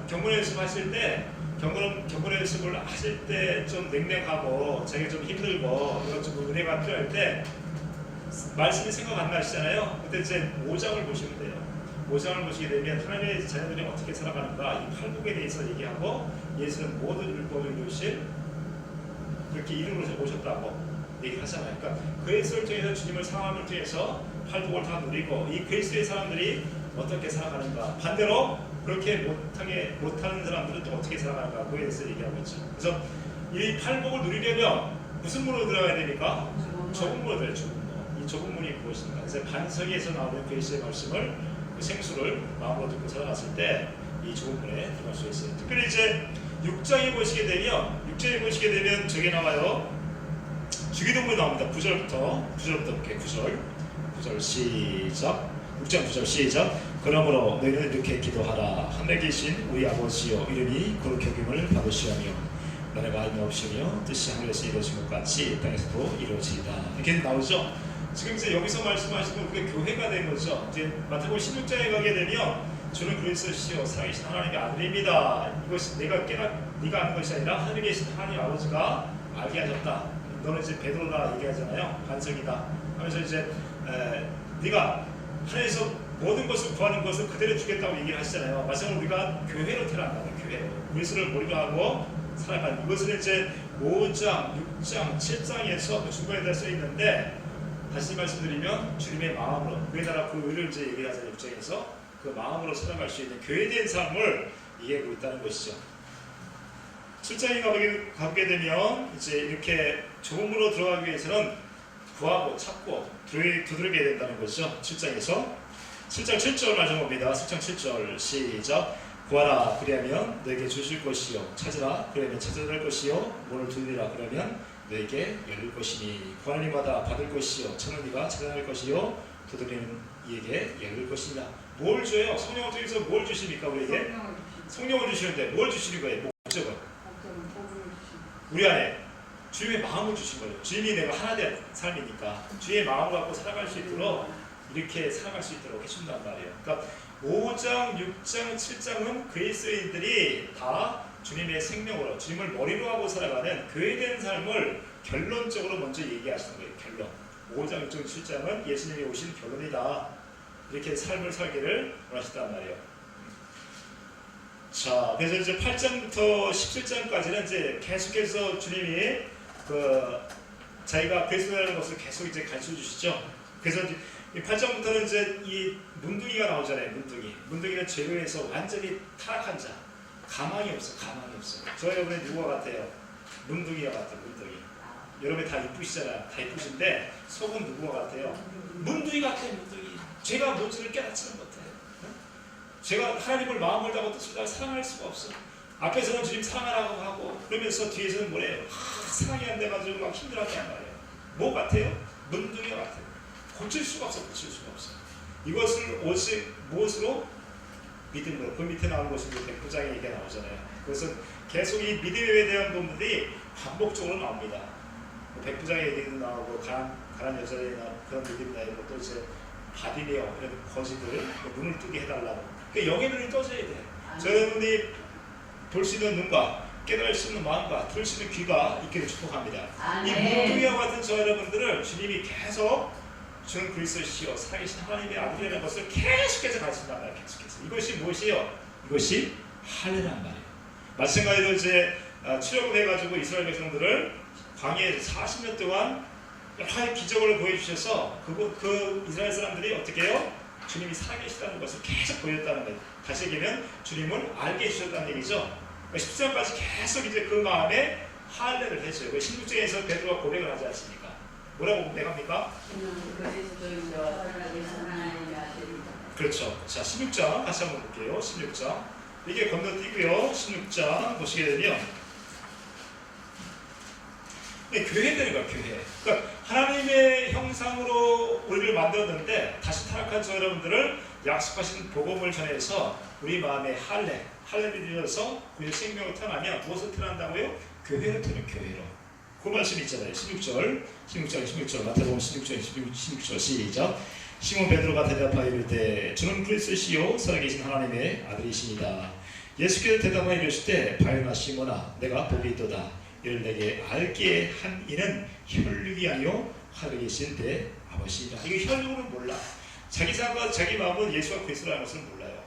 경건의 연습하실 때, 경건의 연습을 하실 때 좀 냉랭하고 자기가 좀 힘들고 이런 좀 은혜가 필요할 때 말씀이 생각 안 나시잖아요. 그때 이제 5장을 보시면 돼요. 5장을 보시게 되면 하나님의 자녀들이 어떻게 살아가는가, 이 8복에 대해서 얘기하고 예수는 모든 율법을 이루실 그렇게 이름으로 오셨다고 얘기를 하잖아요. 그러니까 그리스도를 통해서 주님을 사랑함을 통해서 8복을 다 누리고 이 그리스도의 사람들이 어떻게 살아가는가, 반대로 그렇게 못하는 사람들은 또 어떻게 살아가는가, 그에 대해서 얘기하고 있죠. 그래서 이 8복을 누리려면 무슨 문으로 들어가야 됩니까? 좁은 문으로 들어가야 돼요. 이 좁은 문이 무엇인가? 그래서 반석에서 나오는 그리스도의 말씀을, 그 생수를 마음으로 듣고 살아갔을 때 이 좁은 문에 들어갈 수 있어요. 특별히 이제 6장에 보시게 되면 저게 나와요. 주기도문이 나옵니다. 9절부터 볼게요. 9절 시작. 6장 9절 시작. 그러므로 너희는 이렇게 기도하라. 하늘에 계신 우리 아버지여, 이름이 거룩히 여김을 받으시오며 나라가 임하옵시며 뜻이 하늘에서 이루어진 것 같이 땅에서도 이루어지이다. 이렇게 나오죠. 지금 이제 여기서 말씀하시는 우리가 교회가 된 거죠. 이제 마태복음 16장에 가게 되면 주는 그리스도시요 살아계신 하나님의 아들입니다. 이것이 네가 아는 것이 아니라 하늘에 계신 하나님 아버지가 알게 하셨다. 너는 이제 베드로다 얘기하잖아요. 반석이다 하면서 이제 네가 하나님께서 모든 것을 구하는 것을 그대로 주겠다고 얘기를 하시잖아요. 마찬가지로 우리가 교회로 태어난다는 교회로 그리스도를 머리로 하고 살아가는 이것은 이제 5장, 6장, 7장에서 중간에 다 써 있는데 다시 말씀드리면 주님의 마음으로 그의 나라 그 의를 이제 얘기하잖아요. 6장에서 그 마음으로 살아갈 수 있는 교회된 삶을 이해하고 있다는 것이죠. 7장에 가게 되면 이제 이렇게 조음으로 들어가기 위해서는 구하고 찾고 두드려야 된다는 것이죠. 7장에서 7장 7절 말씀 봅니다. 7장 7절 시작. 구하라 그리하면 너에게 주실 것이요 찾으라 그러면 찾아낼 것이요 문을 두드리라 그러면 너에게 열릴 것이니 구하는 이마다 받을 것이요 찾는 이가 찾아낼 것이요 두드리는 이에게 열릴 것이니라. 뭘 줘요? 성령을 통해서 뭘 주십니까 우리에게? 성령을 주시는데 뭘 주시는 거예요? 목적은? 우리 안에 주님의 마음을 주신 거예요. 주님이 내가 하나 된 삶이니까 주님의 마음을 갖고 살아갈 수 있도록 이렇게 살아갈 수 있도록 해준단 말이에요. 그러니까 5장, 6장, 7장은 그리스도인들이 다 주님의 생명으로 주님을 머리로 하고 살아가는 교회된 삶을 결론적으로 먼저 얘기하시는 거예요. 결론. 5장, 6장, 7장은 예수님이 오신 결론이다. 이렇게 삶을 살기를 원하셨단 말이에요. 자, 그래서 이제 8장부터 17장까지는 이제 계속해서 주님이 자기가 그리스도라는 것을 계속 이제 가르쳐 주시죠. 그래서 이 8장부터는 이제 이 문둥이가 나오잖아요. 문둥이는 죄로에서 완전히 타락한 자. 가망이 없어. 저 여러분이 누구와 같아요? 문둥이와 같아요. 문둥이. 여러분이 다 이쁘시잖아요. 다 이쁘신데 속은 누구와 같아요? 문둥이 같아요. 문둥이. 제가 뭔지를 깨닫지는 못해요. 제가 하나님을 마음을 다하고 뜻을 다하고 사랑할 수가 없어. 앞에서는 주님 사랑하라고 하고 그러면서 뒤에서는 뭐래요? 사랑이 안 돼가지고 막 힘들어한단 말이에요. 뭐 같아요? 문둥이와 같아요. 고칠 수가 없어. 이것을 오직 무엇으로? 믿음으로. 그 밑에 나오는 것이 백부장의 얘기가 나오잖아요. 그것은 계속 이 믿음에 대한 부분들이 반복적으로 나옵니다. 백부장의 얘기도 나오고 가난 여자의 그런 믿음이 나오고 또 이제 바디메어 이런 거지들 눈을 뜨게 해달라고. 그러니까 영의 눈이 떠져야 돼. 저여러분이 볼 수 있는 눈과 깨달을 수 있는 마음과 들을 수 있는 귀가 있기를 축복합니다. 이 문둥이와 같은 저 여러분들을 주님이 계속 주는 그리스도시요 살아계신 하나님의 아들이라는 것을 계속해서 가르친단 말이에요. 계속해서. 이것이 무엇이요? 이것이 할례란 말이에요. 마찬가지로 이제 출애굽을 해가지고 이스라엘 백성들을 광야에서 40년 동안 여러 가지 기적을 보여주셔서 그 이스라엘 사람들이 어떻게 해요? 주님이 살아계시다는 것을 계속 보였다는 거예요. 다시 얘기하면 주님을 알게 해주셨다는 얘기죠. 10장까지 계속 이제 그 마음에 할례를 했어요. 16장에서 베드로가 고백을 하지 않습니까? 뭐라고 고백합니까? 그렇죠. 자, 16장 다시 한번 볼게요. 16장 이게 건너뛰고요. 16장 보시게 되면 교회되는 거야. 교회. 그러니까 하나님의 형상으로 우리를 만들었는데 다시 타락한 저 여러분들을 약속하신 복음을 전해서 우리 마음에 할례를 드려서 우리의 생명으로 태어나면 무엇을 태어난다고요? 교회로 태어나요. 교회로. 그 말씀이 있잖아요. 16절 마태복음 16절 시작. 시몬 베드로가 대답하여 이르되 주는 그리스도시요 살아계신 하나님의 아들이시니라. 예수께서 대답하여 이르시되 바요나 시몬아 내가 복이 있도다. 이를 내게 알게 한 이는 혈육이 아니요 하늘에 계신 내 아버지이라. 이거 혈육은 몰라. 자기 생각과 자기 마음은 예수가 그리스도라는 것을 몰라요.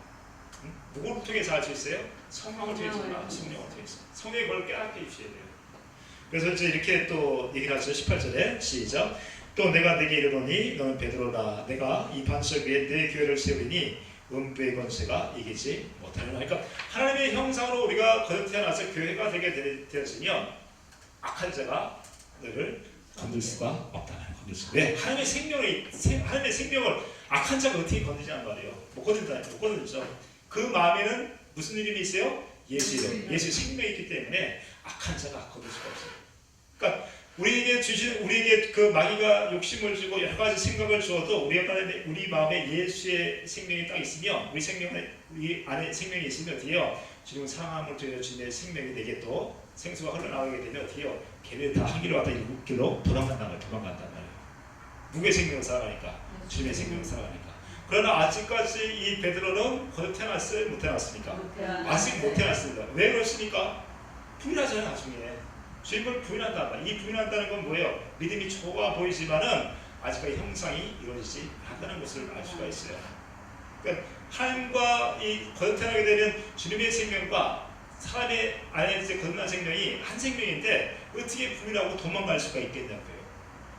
누구를 통해서 알 수 있어요? 성령을 통해서 성령을 통해서. 성령이 그걸 깨닫게 해주셔야 돼요. 그래서 이제 이렇게 또 얘기를 하죠. 18절에 시작. 또 내가 내게 이르노니 너는 베드로라. 내가 이 반석 위에 내 교회를 세우리니 음부의 권세가 이기지 못하리라. 그러니까 하나님의 형상으로 우리가 거듭 태어나서 교회가 되게 되었으면 악한 자가 너를 건들 수가 없다는 거예요. 왜? 하나님의 생명을 악한 자가 어떻게 건드리냐는 말이에요. 못 건드리죠. 그 마음에는 무슨 이름이 있어요? 예수 이름. 예수 생명이 있기 때문에 악한 자가 건들 수가 없어요. 그러니까 우리에게 그 마귀가 욕심을 주고 여러 가지 생각을 주어도 우리 마음에 예수의 생명이 딱 있으면 우리 안에 생명이 있으면 어떻게 해요? 주님은 사랑함을 통해 주님의 생명이 내게 또 생수가 흘러나오게 되면 어떻게 해요? 걔를 다 한 길로 갔다 일곱 길로 도망간단 말이에요. 누구의 생명을 살아가니까? 주님의 생명을 살아가니까. 그러나 아직까지 이 베드로는 거듭 태어났어요? 못 태어났습니까? 아직 못 태어났습니다. 왜 그렇습니까? 부인하잖아요. 나중에 주님을 부인한다. 이 부인한다는 건 뭐예요? 믿음이 좋아 보이지만은 아직까지 형상이 이루어지지 않다는 것을 알 수가 있어요. 그러니까 하나님과 이 거듭나게 되면 주님의 생명과 사람의 안에 이제 거듭난 생명이 한 생명인데 어떻게 분리하고 도망갈 수가 있겠냐고요.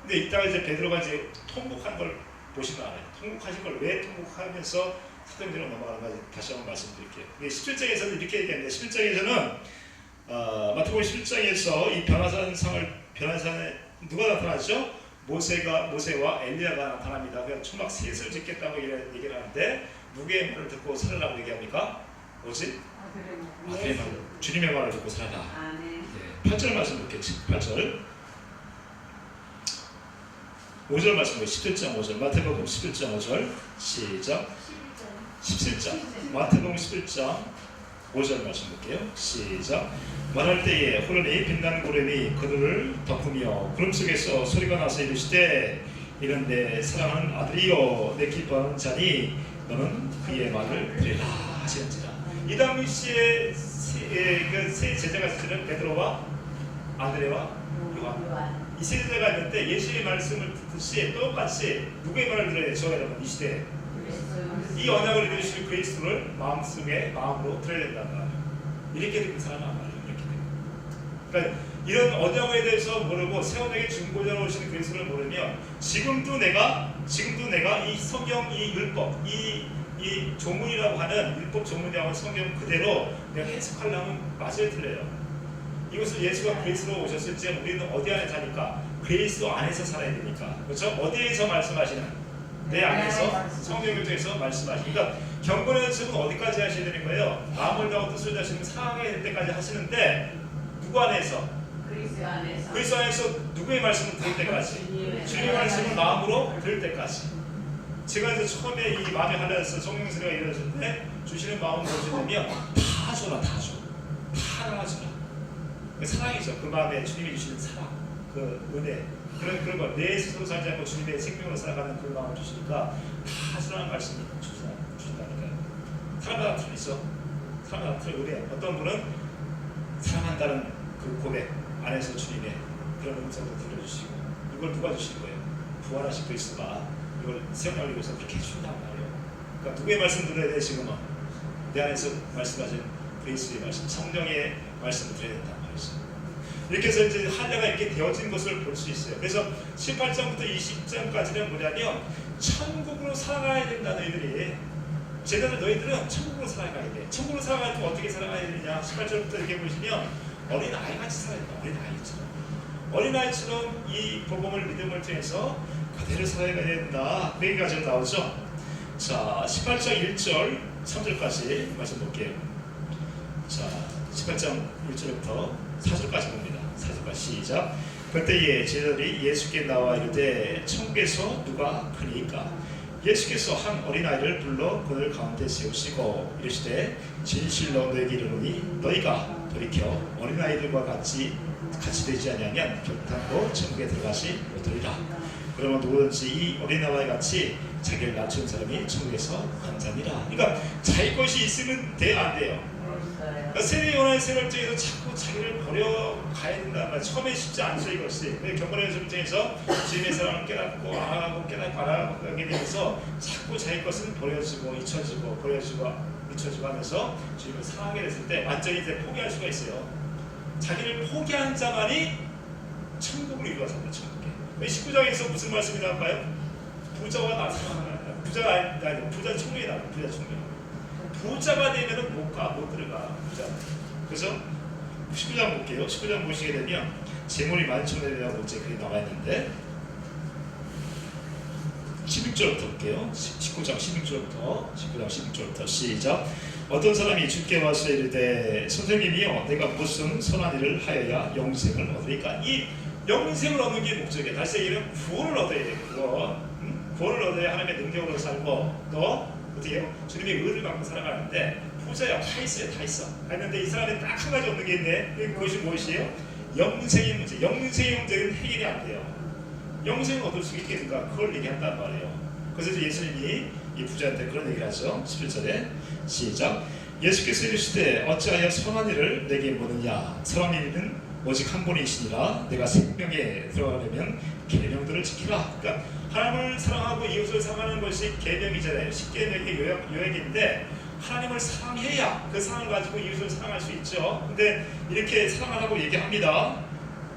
근데 이따가 이제 베드로가 이제 통곡한 걸 보시면 알아요. 통곡하신 걸 왜 통곡하면서 사도행전으로 넘어가는가 다시 한번 말씀드릴게요. 17장에서는 이렇게 얘기하는데 17장에서는 마태복음 17장에서 이 변화산에 누가 나타나죠? 모세와 엘리야가 나타납니다. 그냥 초막 셋을 짓겠다고 얘기를 하는데 누구의 말을 듣고 살으라고 얘기합니까? 뭐지? 아들의 말, 주님의 말을 듣고 살아라. 네, 8절 말씀 볼겠지. 8절 5절 말씀 볼게요. 17장 5절 마태복음 11장 5절 시작. 17장 마태복음 11장 5절 말씀 볼게요. 시작. 말할 때에 호련히 빛나는 구름이 그들을 덮으며 구름 속에서 소리가 나서 이르시되 이는 내 사랑하는 아들이요 내 기뻐하는 자니 너는 그의 말을 들으라 하시는지라. 이 당시에 세 제자가 있었는 베드로와 안드레와 요한 이 세 제자가 있는데 예수의 말씀을 듣듯이 똑같이 누구의 말을 들어야 되죠 여러분? 이 시대에 이 언약을 이루실 그리스도를 마음으로 들어야 된단 말이에요. 이렇게 되면 살아난 말이에요. 이렇게 되면. 그러니까 이런 언약에 대해서 모르고 새 언약의 중보자로 오시는 그리스도를 모르면 지금도 내가 이 성경 이 율법 이 조문이라고 하는 율법 조문이라고 하는 성경 그대로 내가 해석하려면 맞아요 틀려요. 이것을 예수가 그리스도로 오셨을 때 우리는 어디 안에 사니까 그리스도 안에서 살아야 되니까 그렇죠? 어디에서 말씀하시는 내 안에서 성경을 통해서 말씀하시니까 경건의 연습은 어디까지 하셔야 되는 거예요? 마음을 다하고 뜻을 다하시는 상황에 될 때까지 하시는데 누구 안에서? 그리스도 안에서 누구의 말씀을 들을 때까지 주님의 말씀을 마음으로 들을 때까지. 제가 이제 처음에 이 마음의 하나에서 성령세례가 이루어질 때 주시는 마음을 보시면 다 줘라 다 줘. 다 나눠주라. 사랑이죠. 그 마음에 주님이 주시는 사랑 그 은혜 그런 거 내 스스로 살지 않고 주님의 생명으로 살아가는 그 마음을 주시니까 다 주라는 말씀이 주신다니까요. 사람마다 틀리죠. 사람마다 틀려. 은혜. 어떤 분은 사랑한다는 그 고백 안에서 주님의 그런 음성도 들려주시고 이걸 누가 주신 거예요? 부활하신 그리스도가 이걸 세워나가기 위해서 그렇게 해준단 말이에요. 그러니까 누구의 말씀 들어야 돼 지금은? 내 안에서 말씀하신 그리스도의 말씀, 성령의 말씀을 들어야 된단 말이죠. 이렇게 해서 이제 한례가 이렇게 되어진 것을 볼 수 있어요. 그래서 18장부터 20장까지는 뭐냐면 천국으로 살아가야 된다. 너희들이 제자들 너희들은 천국으로 살아가야 돼. 천국으로 살아가면 어떻게 살아가야 되느냐? 18절부터 이렇게 보시면 어린 아이같이 살아야 된다. 어린 아이처럼 이 복음을 믿음을 통해서 그대로 살아가야 된다. 그 얘기가 지금 나오죠. 자, 18장 1절 3절까지 말씀 볼게요. 자, 18장 1절부터 4절까지 봅니다. 4절까지 시작. 그때에 제자들이 예수께 나와 이르되 천국에서 누가 크니까? 예수께서 한 어린아이를 불러 그들 가운데 세우시고 이르시되 진실로 너희에게 이르노니 너희가 돌이켜 어린아이들과 같이 되지 아니하면 결단코 천국에 들어가지 못하리라. 그러면 누구든지 이 어린아이와 같이 자기를 낮춘 사람이 천국에서 한 자니라. 그러니까 자기 것이 있으면 돼요 안 돼요? 그러니까 세례 요한의 생활 중에서 자꾸 자기를 버려가야 된다는 말. 처음에 쉽지 않죠 이것이. 경건의 연습 중에서 주님의 사랑을 깨닫고 알아가고 하게 되면서 자꾸 자기 것은 버려지고 잊혀지고 하면서 주님을 사랑하게 됐을 때 완전히 이제 포기할 수가 있어요. 자기를 포기한 자만이 천국을 이루어집니다. 천국에. 19장에서 무슨 말씀이 나올까요? 부자와 나 사랑하는 부자 천국에 나와요. 부자 천국에. 부자가 되면은 못 들어가. 부자. 그래서 19장 볼게요. 19장 보시게 되면 재물이 만천대라고 이제 그게 나와 있는데 16절부터 볼게요. 19장 16절부터 시작. 어떤 사람이 주께 와서 이르되 선생님이여 내가 무슨 선한 일을 하여야 영생을 얻으리까? 이 영생을 얻는 게 목적이에요. 다시 얘기하면 구원을 얻어야 돼요. 구원을 얻어야 하나님의 능력으로 살고 또 어떻게 해요? 주님의 의를 갖고 살아가는데 부자야 다 있어. 했는데 이 사람이 딱 한 가지 없는 게 있네. 그것이 무엇이에요? 영생의 문제. 영생의 문제는 해결이 안 돼요. 영생을 얻을 수 있겠는가? 그걸 얘기한단 말이에요. 그래서 예수님이 이 부자한테 그런 얘기를 하죠. 11절에 시작. 예수께서 이르시되 어찌하여 선한 일을 내게 보느냐? 선한 일은 오직 한 분이시니라. 내가 생명에 들어가려면 계명들을 지키라. 그러니까 하나님을 사랑하고 이웃을 사랑하는 것이 계명이잖아요. 십계명의 요약인데 하나님을 사랑해야 그 사랑을 가지고 이웃을 사랑할 수 있죠. 근데 이렇게 사랑하라고 얘기합니다.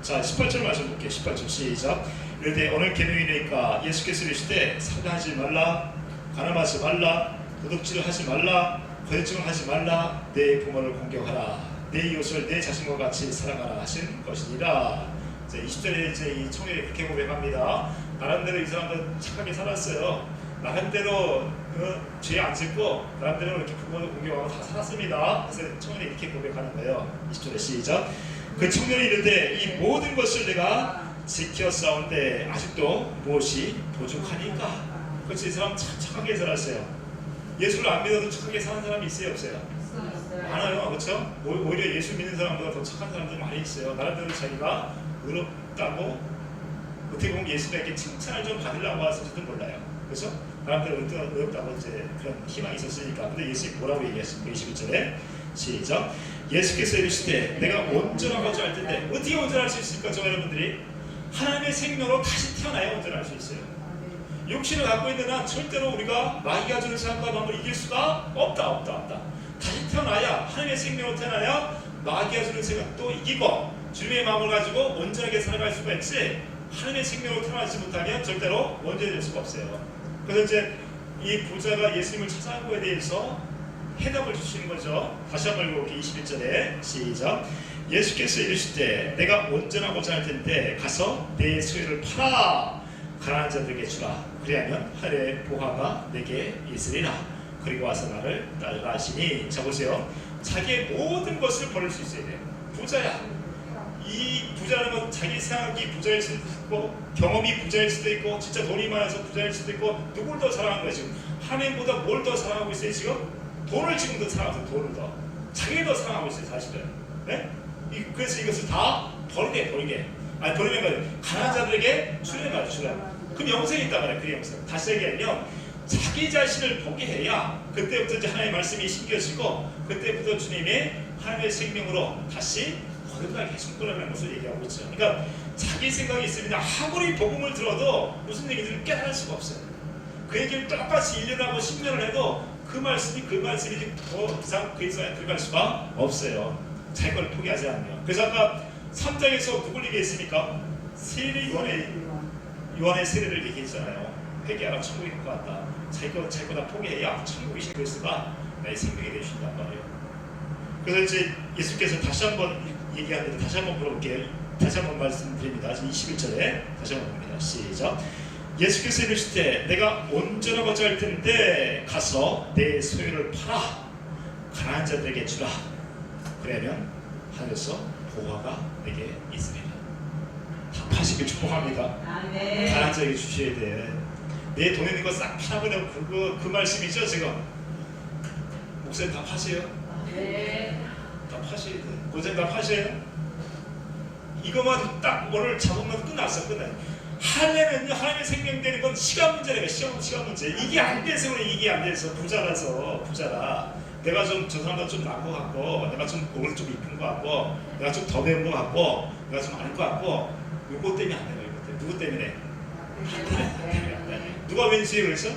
자, 18절 말씀 볼게요. 18절 시작. 이럴 때 어느 계명이니까 예수께서 이르시되 살인하지 말라, 가늠하지 말라, 도둑질을 하지 말라, 거짓증을 하지 말라, 내 부모를 공경하라, 내 이웃을 내 자신과 같이 사랑하라 하신 것이니라. 20절에 이제 이 청년이 그렇게 고백합니다. 나름대로 이 사람들 착하게 살았어요. 나름대로 죄 안 짓고 나름대로 이렇게 부모를 공경하고 다 살았습니다. 그래서 청년이 이렇게 고백하는 거예요. 20절에 시작. 그 청년이 이르되 이 모든 것을 내가 지켜 싸운데 아직도 무엇이 부족하니까. 그렇지, 이 사람 참 착하게 살았어요. 예수를 안 믿어도 착하게 사는 사람이 있어요, 없어요? 많아요, 그렇죠? 오히려 예수 믿는 사람보다 더 착한 사람들이 많이 있어요. 나름대로 자기가 의롭다고 어떻게 보면 예수님에게 칭찬을 좀 받으려고 하실지도 몰라요. 그렇죠? 나름대로 의롭다고 이제 그런 희망이 있었으니까. 근데 예수님이 뭐라고 얘기했습니까? 21절에 시작. 예수께서 이르시되 내가 온전하고자 할 텐데 어떻게 온전할 수 있을까? 저 여러분들이 하나님의 생명으로 다시 태어나야 온전할 수 있어요. 육신을 갖고 있는 한 절대로 우리가 마귀가 주는 사람과 마음을 이길 수가 없다. 다시 태어나야, 하나님의 생명으로 태어나야 마귀가 주는 생각도 이기고 주님의 마음을 가지고 온전하게 살아갈 수가 있지, 하나님의 생명으로 태어나지 못하면 절대로 온전해질 수가 없어요. 그래서 이제 이 부자가 예수님을 찾아간 거에 대해서 해답을 주시는 거죠. 다시 한번 읽어볼게요. 21절에 시작. 예수께서 이르시되 내가 온전하고자 할 텐데 가서 내 소유를 팔아 가난한 자들에게 주라. 그리하면 하늘의 보화가 내게 있으리라. 그리고 와서 나를 따르라 하시니. 자 보세요. 자기의 모든 것을 버릴 수 있어야 돼요. 부자야. 이 부자라는 건 자기 생각이 부자일 수도 있고 경험이 부자일 수도 있고 진짜 돈이 많아서 부자일 수도 있고 누굴 더 사랑하는 거야 지금? 하나님보다 뭘 더 사랑하고 있어요 지금? 돈을 지금 더 사랑하고 돈을 더 자기를 더 사랑하고 있어요 사실은. 네? 그래서 이것을 다 버리게 아니 버리는 건 가난한 자들에게 주려면 그럼 영생이 있단 말이에요. 그 영생. 다시 얘기하면 자기 자신을 포기해야 그때부터 이제 하나님의 말씀이 심겨지고 그때부터 주님의 하나님의 생명으로 다시 거듭나게 손끌어내는 것을 얘기하고 있죠. 그러니까 자기 생각이 있으면 아무리 복음을 들어도 무슨 얘기들을 깨달을 수가 없어요. 그 얘기를 똑같이 1년하고 10년을 해도 그 말씀이 더 이상 그 이상에 들어갈 수가 없어요. 자기 걸 포기하지 않으면. 그래서 아까 3장에서 누굴 얘기했습니까? 세례 요한의 세례를 얘기했잖아요. 회개하라 천국이 가까웠다. 자기 거 다 포기해야 천국이신 그리스도가 나의 생명이 되신단 말이에요. 그래서 이제 예수께서 다시 한번 얘기하는데 다시 한번 물어볼게요. 다시 한번 말씀드립니다. 21절에 다시 한번 봅니다. 시작. 예수께서 이르시되 내가 온전하고자 할 텐데 가서 내 소유를 팔아 가난한 자들에게 주라. 그러면 하늘에서 보화가 내게 있으리라. 다 파시길 축복합니다. 가난한 자에게 주셔야 돼. 내 돈에 있는 거 싹 팔아버려. 그 말씀이죠 지금. 목사님 다 파세요? 네. 다 파셔야 돼. 목사님 다 파셔요? 이거만 딱 뭐를 잡으면 끝났어. 하려면요 하나님의 생명 되는 건 시간 문제래요. 시간 문제. 이게 안 돼서 그래. 이게 안 돼서 부자라. 내가 좀 저 사람보다 좀 나은 것 같고, 내가 좀 옷을 좀 입은 것 같고, 내가 좀 더 배운 것 같고, 내가 좀 아는 것 같고, 이것 때문에 안 돼요. 이것 때문에. 누구 때문에? 안 돼. 누가 왼수예요 그래서?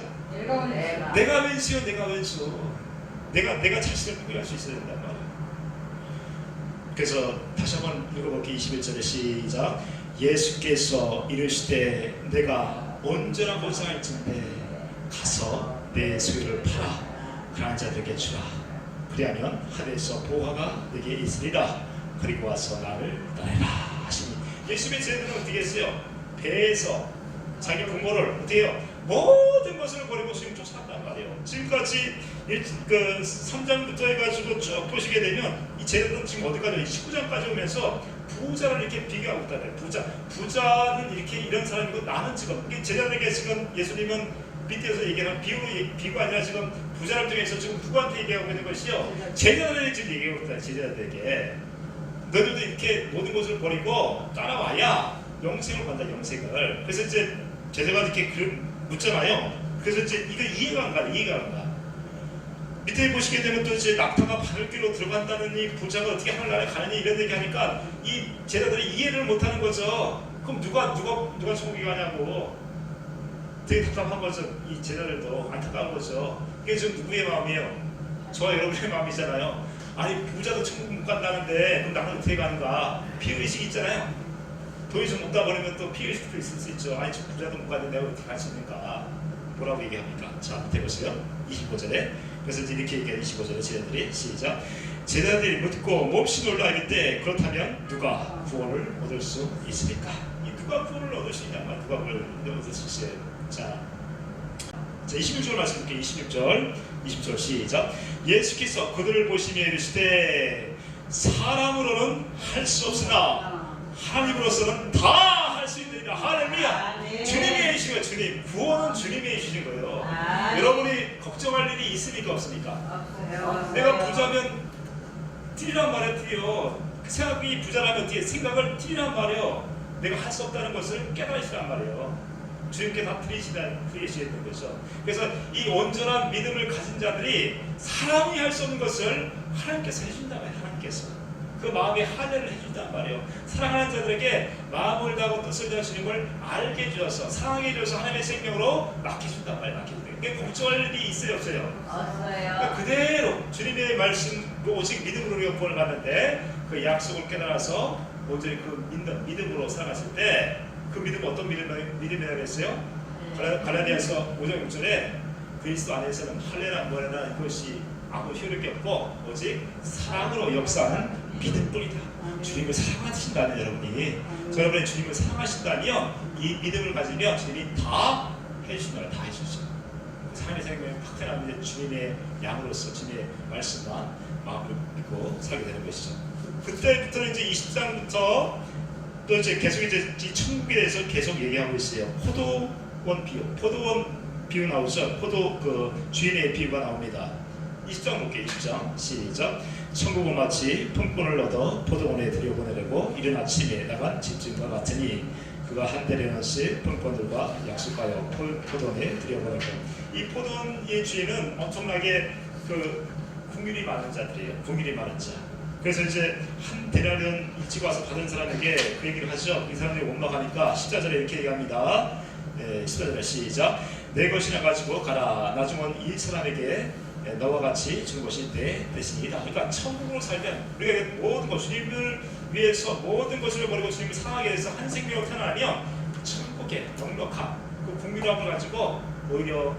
내가 왼수요. 내가 자신을 포기할 수 있어야 된단 말이에요. 그래서 다시 한번 읽어볼게요. 21절에 시작. 예수께서 이르시되 내가 온전하고자 할 텐데 가서 내 소유를 팔아 가난한 자들에게 주라. 그리하면 하늘에서 보화가 내게 있으리라. 그리고 와서 나를 따르라 하시니. 예수님의 제자들은 어떻게 했어요? 배에서 자기 부모를 어떻게 해요? 모든 것을 버리고 주님 쫓아간단 말이에요. 지금까지 그 3장부터 해가지고 쭉 보시게 되면 이 제자들은 지금 어디까지 19장까지 오면서 부자를 이렇게 비교하고 있다는 부자는 이렇게 이런 사람이고 나는 지금 제자들에게 지금 예수님은 밑에서 얘기하는 비유가 아니라 지금 부자를 통해서 지금 누구한테 얘기하고 있는 것이요? 제자들에게 지금 얘기하고 있다. 제자들에게 너희들도 이렇게 모든 것을 버리고 따라와야 영생을 받는다. 영생을. 그래서 이제 제자가 이렇게 묻잖아요. 그래서 이제 이거 이해가 안 가. 밑에 보시게 되면 또 이제 낙타가 바늘귀로 들어간다는 이 부자가 어떻게 하늘나라에 가느니 이런 얘기 하니까 이 제자들이 이해를 못하는 거죠. 그럼 누가 천국에 가냐고 되게 답답한 거죠. 이 제자들도 안타까운 거죠. 그게 지금 누구의 마음이에요? 저와 여러분의 마음이잖아요. 아니 부자도 천국 못 간다는데 그럼 나는 어떻게 가는가? 피의식이 있잖아요. 돈이 좀 없다 버리면 또 피의식도 있을 수 있죠. 아니 저 부자도 못 가는데 내가 어떻게 갈 수 있는가? 뭐라고 얘기합니까? 자 밑에 보세요. 25절에 그래서 이렇게 얘기해요. 25절에 제자들이 시작. 제자들이 묻고 몹시 놀라 이르되 그렇다면 누가 구원을 얻을 수 있습니까? 이 누가 구원을 얻을 수 있냐? 누가 구원을 얻을 수 있어요? 자 26절 말씀 볼게요. 20절 시작. 예수께서 그들을 보시며 이르시되 사람으로는 할 수 없으나 하나님으로서는 다 할 수 있느니라. 할렐루야. 네. 주님이 해주시고 주님 구원은 주님이 해주신 거예요. 여러분이 걱정할 일이 있습니까 없습니까? 없어요. 내가 부자면 띠리란 말이야. 띠리요. 생각이 부자라면 어떻게 생각을 띠리란 말이요. 내가 할 수 없다는 것을 깨달으시란 말이에요. 주님께 다 드리시는 거죠. 그래서 이 온전한 믿음을 가진 자들이 사람이 할 수 없는 것을 하나님께서 해준다고 해요. 하나님께서 그 마음에 할례를 해준단 말이에요. 사랑하는 자들에게 마음을 다하고 뜻을 다하고 주님을 알게 해주셔서 사랑해 주셔서 하나님의 생명으로 맡겨준단 말이에요. 맡겨준다. 그게 걱정할 일이 있어요 없어요? 없어요. 그대로 주님의 말씀으로 오직 믿음으로 우리가 구원을 받는데 그 약속을 깨달아서 온전히 그 믿음으로 살아갔을 때 그 믿음은 어떤 믿음이라고 했어요? 갈라디아서 5장 6절에 그리스도 안에서는 할례나 뭐나 그것이 아무 효력이 없고 오직 사랑으로 역사하는 믿음뿐이다. 주님을 사랑하신다면 여러분이 여러분이 주님을 사랑하신다면 이 믿음을 가지면 주님이 다 해주신다. 다 해주시죠. 삶의 생명이 확대하는 주님의 양으로서 주님의 말씀과 마음을 믿고 살게 되는 것이죠. 그때부터는 이제 20장부터 또 이제 계속 이제 이 천국에 대해서 계속 얘기하고 있어요. 포도원 비유 나오죠. 포도 그 주인의 비유가 나옵니다. 20장 볼게요. 20장 시작. 천국은 마치 품꾼을 얻어 포도원에 들여보내려고 이른 아침에 나간 집주인과 같으니 그가 한 대령씩 품꾼들과 약속하여 포도원에 들여보내고 이 포도원의 주인은 엄청나게 그 궁율이 많은 자들이에요. 궁율이 많은 자. 그래서 이제 한 대련은 일찍 와서 받은 사람에게 그 얘기를 하죠. 이 사람들이 원망하니까 14절에 이렇게 얘기합니다. 14절에 시작. 내 것이나 가지고 가라. 나중은 이 사람에게 너와 같이 주는 것이 내 대신이다. 그러니까 천국으로 살면 우리가 모든 것 주님을 위해서 모든 것을 버리고 주님을 사랑하게 해서 한 생명으로 태어나면 천국의 넉넉함 그 국민함을 가지고 오히려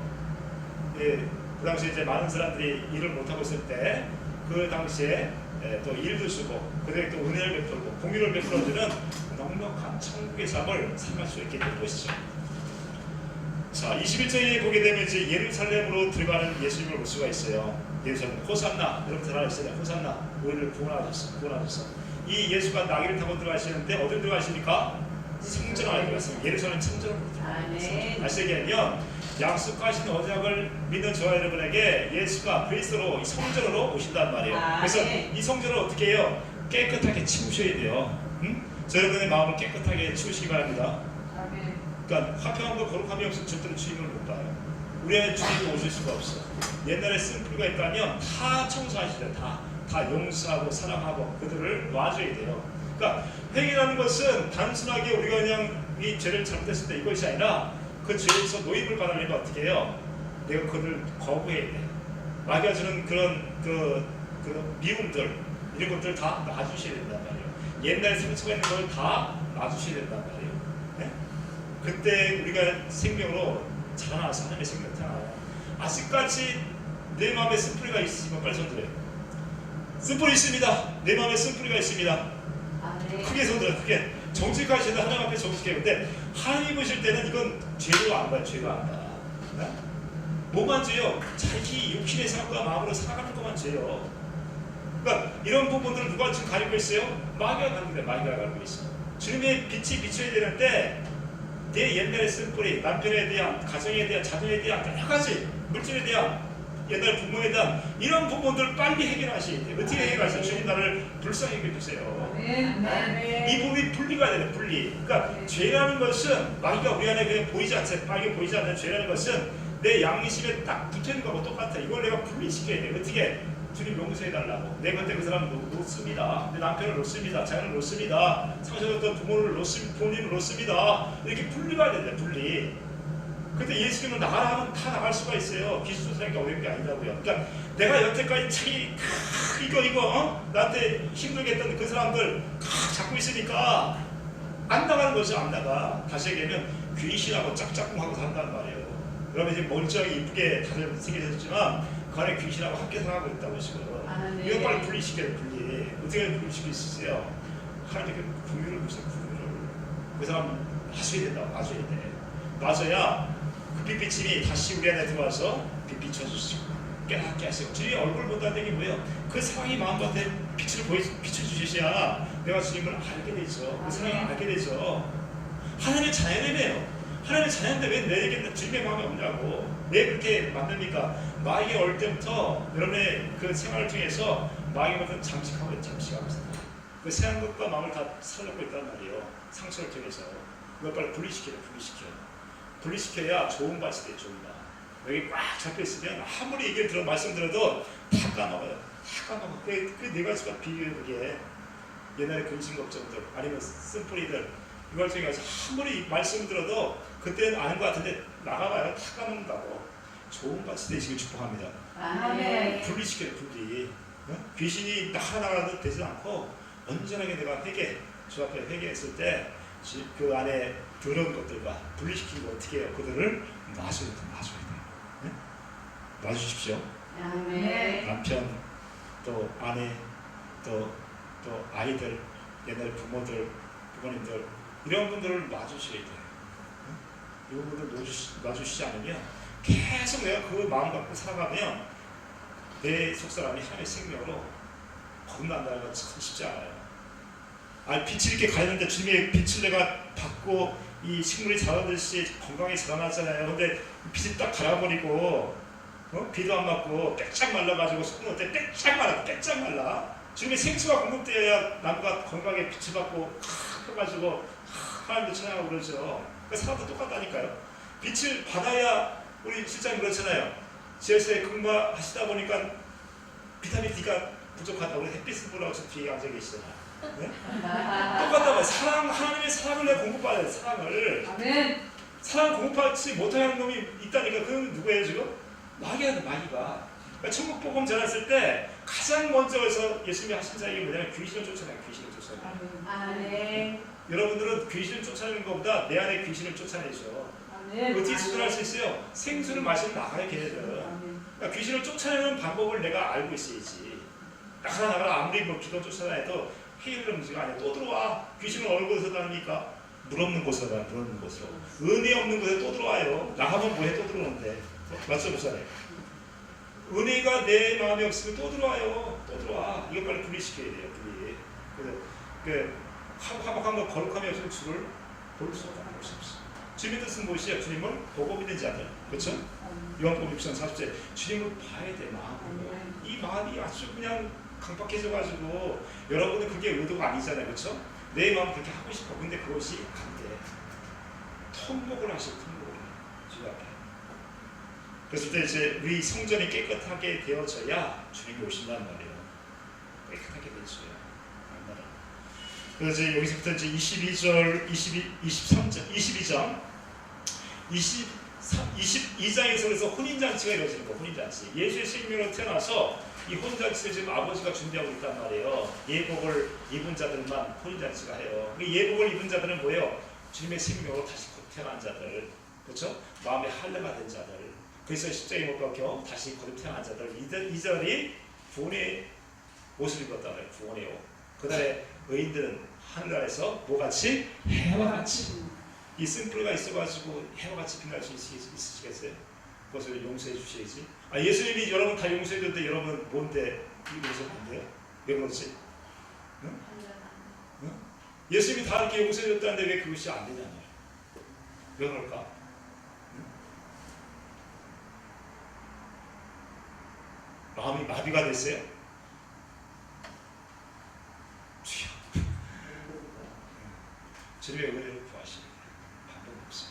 그 당시에 이제 많은 사람들이 일을 못하고 있을 때 그 당시에 또 일도 주고 그들에게 또 은혜를 베풀고 공유를 베풀어주는 넉넉한 천국의 삶을 살아갈 수 있게 될 것이죠. 자, 21절에 보게 되면 이제 예루살렘으로 들어가는 예수님을 볼 수가 있어요. 예루살렘 호산나, 여러분 잘 아시잖아요. 호산나, 우리를 구원하셨어. 이 예수가 나귀를 타고 들어가시는데 어디로 들어가십니까? 성전 안에 들어갔어요. 예루살렘 성전으로 들어갔어요. 다시 얘기하면 약속하신 언약을 믿는 저와 여러분에게 예수가 그리스도로 성전으로 오신단 말이에요. 그래서 이 성전을 어떻게 해요? 깨끗하게 치우셔야 돼요. 저 여러분의 마음을 깨끗하게 치우시기 바랍니다. 그러니까 화평함과 거룩함이 없으면 절대로 주님을 못 봐요. 우리 안에 주님이 오실 수가 없어. 옛날에 쓴뿌리가 있다면 다 청소하시죠. 다 용서하고 사랑하고 그들을 놔줘야 돼요. 그러니까 회개라는 것은 단순하게 우리가 그냥 이 죄를 잘못했을 때 이것이 아니라 그 죄에서 노임을 받으려면 어떻게 해요? 내가 그들을 거부해야 돼. 마귀가 주는 그런 미움들 이런 것들 다 놔주셔야 된단 말이에요. 옛날에 상처가 있는 걸 다 놔주셔야 된단 말이에요. 네? 그때 우리가 생명으로 자라나서 하나님의 생명을 태어나요. 아직까지 내 마음에 쓴뿌리가 있으시면 빨리 손들어요. 쓴뿌리 있습니다. 내 마음에 쓴뿌리가 있습니다. 크게 손들어요. 크게. 정직하실 때 하나님 앞에 정직해요. 근데 하나님 보실 때는 이건 죄로 안 봐요. 죄가 안 봐. 네? 뭐만 죄요? 자기 육신의 삶과 마음으로 살아가는 것만 죄요. 그러니까 이런 부분들을 누가 지금 가리고 있어요? 마귀가 가리고 있어요. 마귀가 가리고 있어요. 주님의 빛이 비춰야 되는데 내 옛날에 쓴 뿌리, 남편에 대한, 가정에 대한, 자녀에 대한 여러 가지 물질에 대한 옛날 부모에 대한 이런 부분들을 빨리 해결하셔야 돼요. 어떻게 해결하세요? 주님 나를 불쌍히 여겨주세요. 이 부분이 분리가 돼요. 분리. 그러니까 죄라는 것은 마귀가 우리 안에 그냥 보이지 않아요. 마귀가 보이지 않는 죄라는 것은 내 양심에 딱 붙어있는 거하고 똑같아. 이걸 내가 분리시켜야 돼. 어떻게? 주님 용서해달라고. 내 곁에 그 사람 놓습니다. 내 남편을 놓습니다. 자녀를 놓습니다. 상처받았던 부모를 놓습니다. 부모님을 놓습니다. 이렇게 분리가 된다. 분리. 근데 예수님은 나가라 하면 다 나갈 수가 있어요. 귀신 쫓아내기가 어려운 게 아니라고요. 그러니까 내가 여태까지 자기 이거 나한테 힘들게 했던 그 사람들 잡고 있으니까 안 나가는 거죠. 안 나가. 다시 얘기하면 귀신하고 짝짝꿍하고 산단 말이에요. 여러분 이제 멀쩡히 이쁘게 다들 생기셨지만 그 안에 귀신하고 함께 살아가고 있다고 지금. 네. 이거 빨리 분리시켜요. 분리. 어떻게 분리시킬 수 있어요? 하나님께 분류를 보세요. 분류를. 그 사람 놔줘야 된다고. 놔줘야 돼. 놔줘야 그 빛비침이 다시 우리 안에 들어와서 빛 비춰주시고 깨닫게 하시고. 주님의 얼굴 본다는 게 뭐예요? 그 사랑이 마음밭에 비춰주셔야 내가 주님을 알게 되죠. 그 사랑을 알게 되죠. 하나님의 자연이네요. 하나님의 자연인데 왜 내게 주님의 마음이 없냐고. 왜 그렇게 만듭니까? 마귀가 올 때부터 여러분의 그 생활을 통해서 마귀가 잠식하고 있습니다. 그 세한 것과 마음을 다 살려고 있단 말이에요. 상처를 통해서. 이걸 빨리 분리시켜야 좋은 맛이 돼. 좋은 맛. 여기 꽉 잡혀있으면 아무리 얘기를 말씀 들어도 다 까먹어요. 다 까먹어. 그 네 가지가 비교해 보기에 옛날에 근심 걱정들 아니면 쓴뿌리들 이걸 통해서 아무리 말씀 들어도 그때는 아는 것 같은데 나가봐요. 다 까먹는다고. 좋은 밭이 되시길 축복합니다. 아멘. 분리시켜요. 분리. 귀신이 나가도 되지 않고 온전하게 내가 주 앞에 회개했을 때 그 안에 더러운 것들과 분리시키고 어떻게 해요? 그들을 놔줘야 돼요. 놔주십시오. 아멘. 남편, 또 아내, 또 아이들, 옛날 부모님들 이런 분들을 놔주셔야 돼요. 이런 분들 놔주시지 않으면 계속 내가 그 마음 갖고 살아가면 내 속사람이 하나님의 생명으로 거듭난다는 건 참 쉽지 않아요. 빛이 이렇게 가는데 주님의 빛을 내가 받고 이 식물이 자라듯이 건강히 자라나잖아요. 근데 빛이 딱 갈아버리고 비도 안 맞고 빼짝 말라가지고 속은 어때? 빼짝 말라. 주님의 생수가 공급되어야 나무가 건강하게 빛을 받고 펴가지고 하나님도 찬양하고 그러죠. 그러니까 사람도 똑같다니까요. 빛을 받아야 우리 실장님 그렇잖아요. 지하실에 근무하시다 보니까 비타민 D가 부족하다고 햇빛을 보라고 저 뒤에 앉아 계시잖아요. 네? 똑같다고요. 하나님의 사랑을 내가 공급받아야 돼. 사랑을. 아멘. 사랑 공급받지 못하는 놈이 있다니까. 그건 누구예요 지금? 마귀가. 그러니까 천국 복음 전했을 때 가장 먼저 해서 예수님이 하신 자에게 뭐냐면 귀신을 쫓아내요. 아멘. 여러분들은 귀신을 쫓아내는 것보다 내 안에 귀신을 쫓아내죠. 아멘. 어떻게 수술할 수 있어요? 생수를 마시면 나가요. 걔네들은. 그러니까 귀신을 쫓아내는 방법을 내가 알고 있어야지. 나가라 아무리 기도 쫓아내도 해결의 문제가 아니야. 또 들어와. 귀신은 어느 곳에서 다닙니까? 물 없는 곳으로 가요. 물 없는 곳으로. 은혜 없는 곳에 또 들어와요. 나가면 뭐해? 또 들어오는데. 맞죠? 보잖아요. 은혜가 내 마음에 없으면 또 들어와요. 또 들어와. 이거 빨리 분리시켜야 돼요. 분리. 그래서 화목한 거 거룩함이 없으면 주를 볼 수 없어. 주님의 뜻은 무엇이야? 주님을 보고 믿는 자들. 그렇죠? 요한복음 6장 40절 주님을 봐야 돼. 마음으로. 이 마음이 아주 그냥 강박해져가지고 여러분은 그게 의도가 아니잖아요. 그렇죠? 내 마음 그렇게 하고 싶어. 근데 그것이 안 돼. 통곡을 하시고 통곡을 주님 앞에. 그랬을 때 이제 우리 성전이 깨끗하게 되어져야 주님이 오신단 말이에요. 깨끗하게 되어져야. 그래서 이제 여기서부터 이제 22장에서 그래서 혼인잔치가 이루어지는 거예요. 혼인잔치. 예수의 생명으로 태어나서 이 혼인잔치를 지금 아버지가 준비하고 있단 말이에요. 예복을 입은 자들만 혼인잔치가 해요. 예복을 입은 자들은 뭐예요? 주님의 생명으로 다시 곧 태어난 자들. 그렇죠? 마음의 할례가 된 자들. 그래서 십자가에 못 박혀 다시 거듭 태어난 자들. 이들이 구원의 옷을 입었단 말이에요. 구원의 옷. 그날에 의인들은 하늘나라에서 뭐같이? 해와 같이. 이 쓴뿌리가 있어가지고 해와 같이 빛날 수 있으시겠어요? 그것을 용서해 주셔야지. 예수님이 여러분 다 용서해 줬는데 여러분 뭔데? 이것을 뭔데요? 왜 그렇지? 응? 응? 예수님이 다 이렇게 용서해 줬다는데 왜 그것이 안 되냐고요? 왜 그럴까? 응? 마음이 마비가 됐어요? 주님의 은혜를 구하시는 방법이 없어요.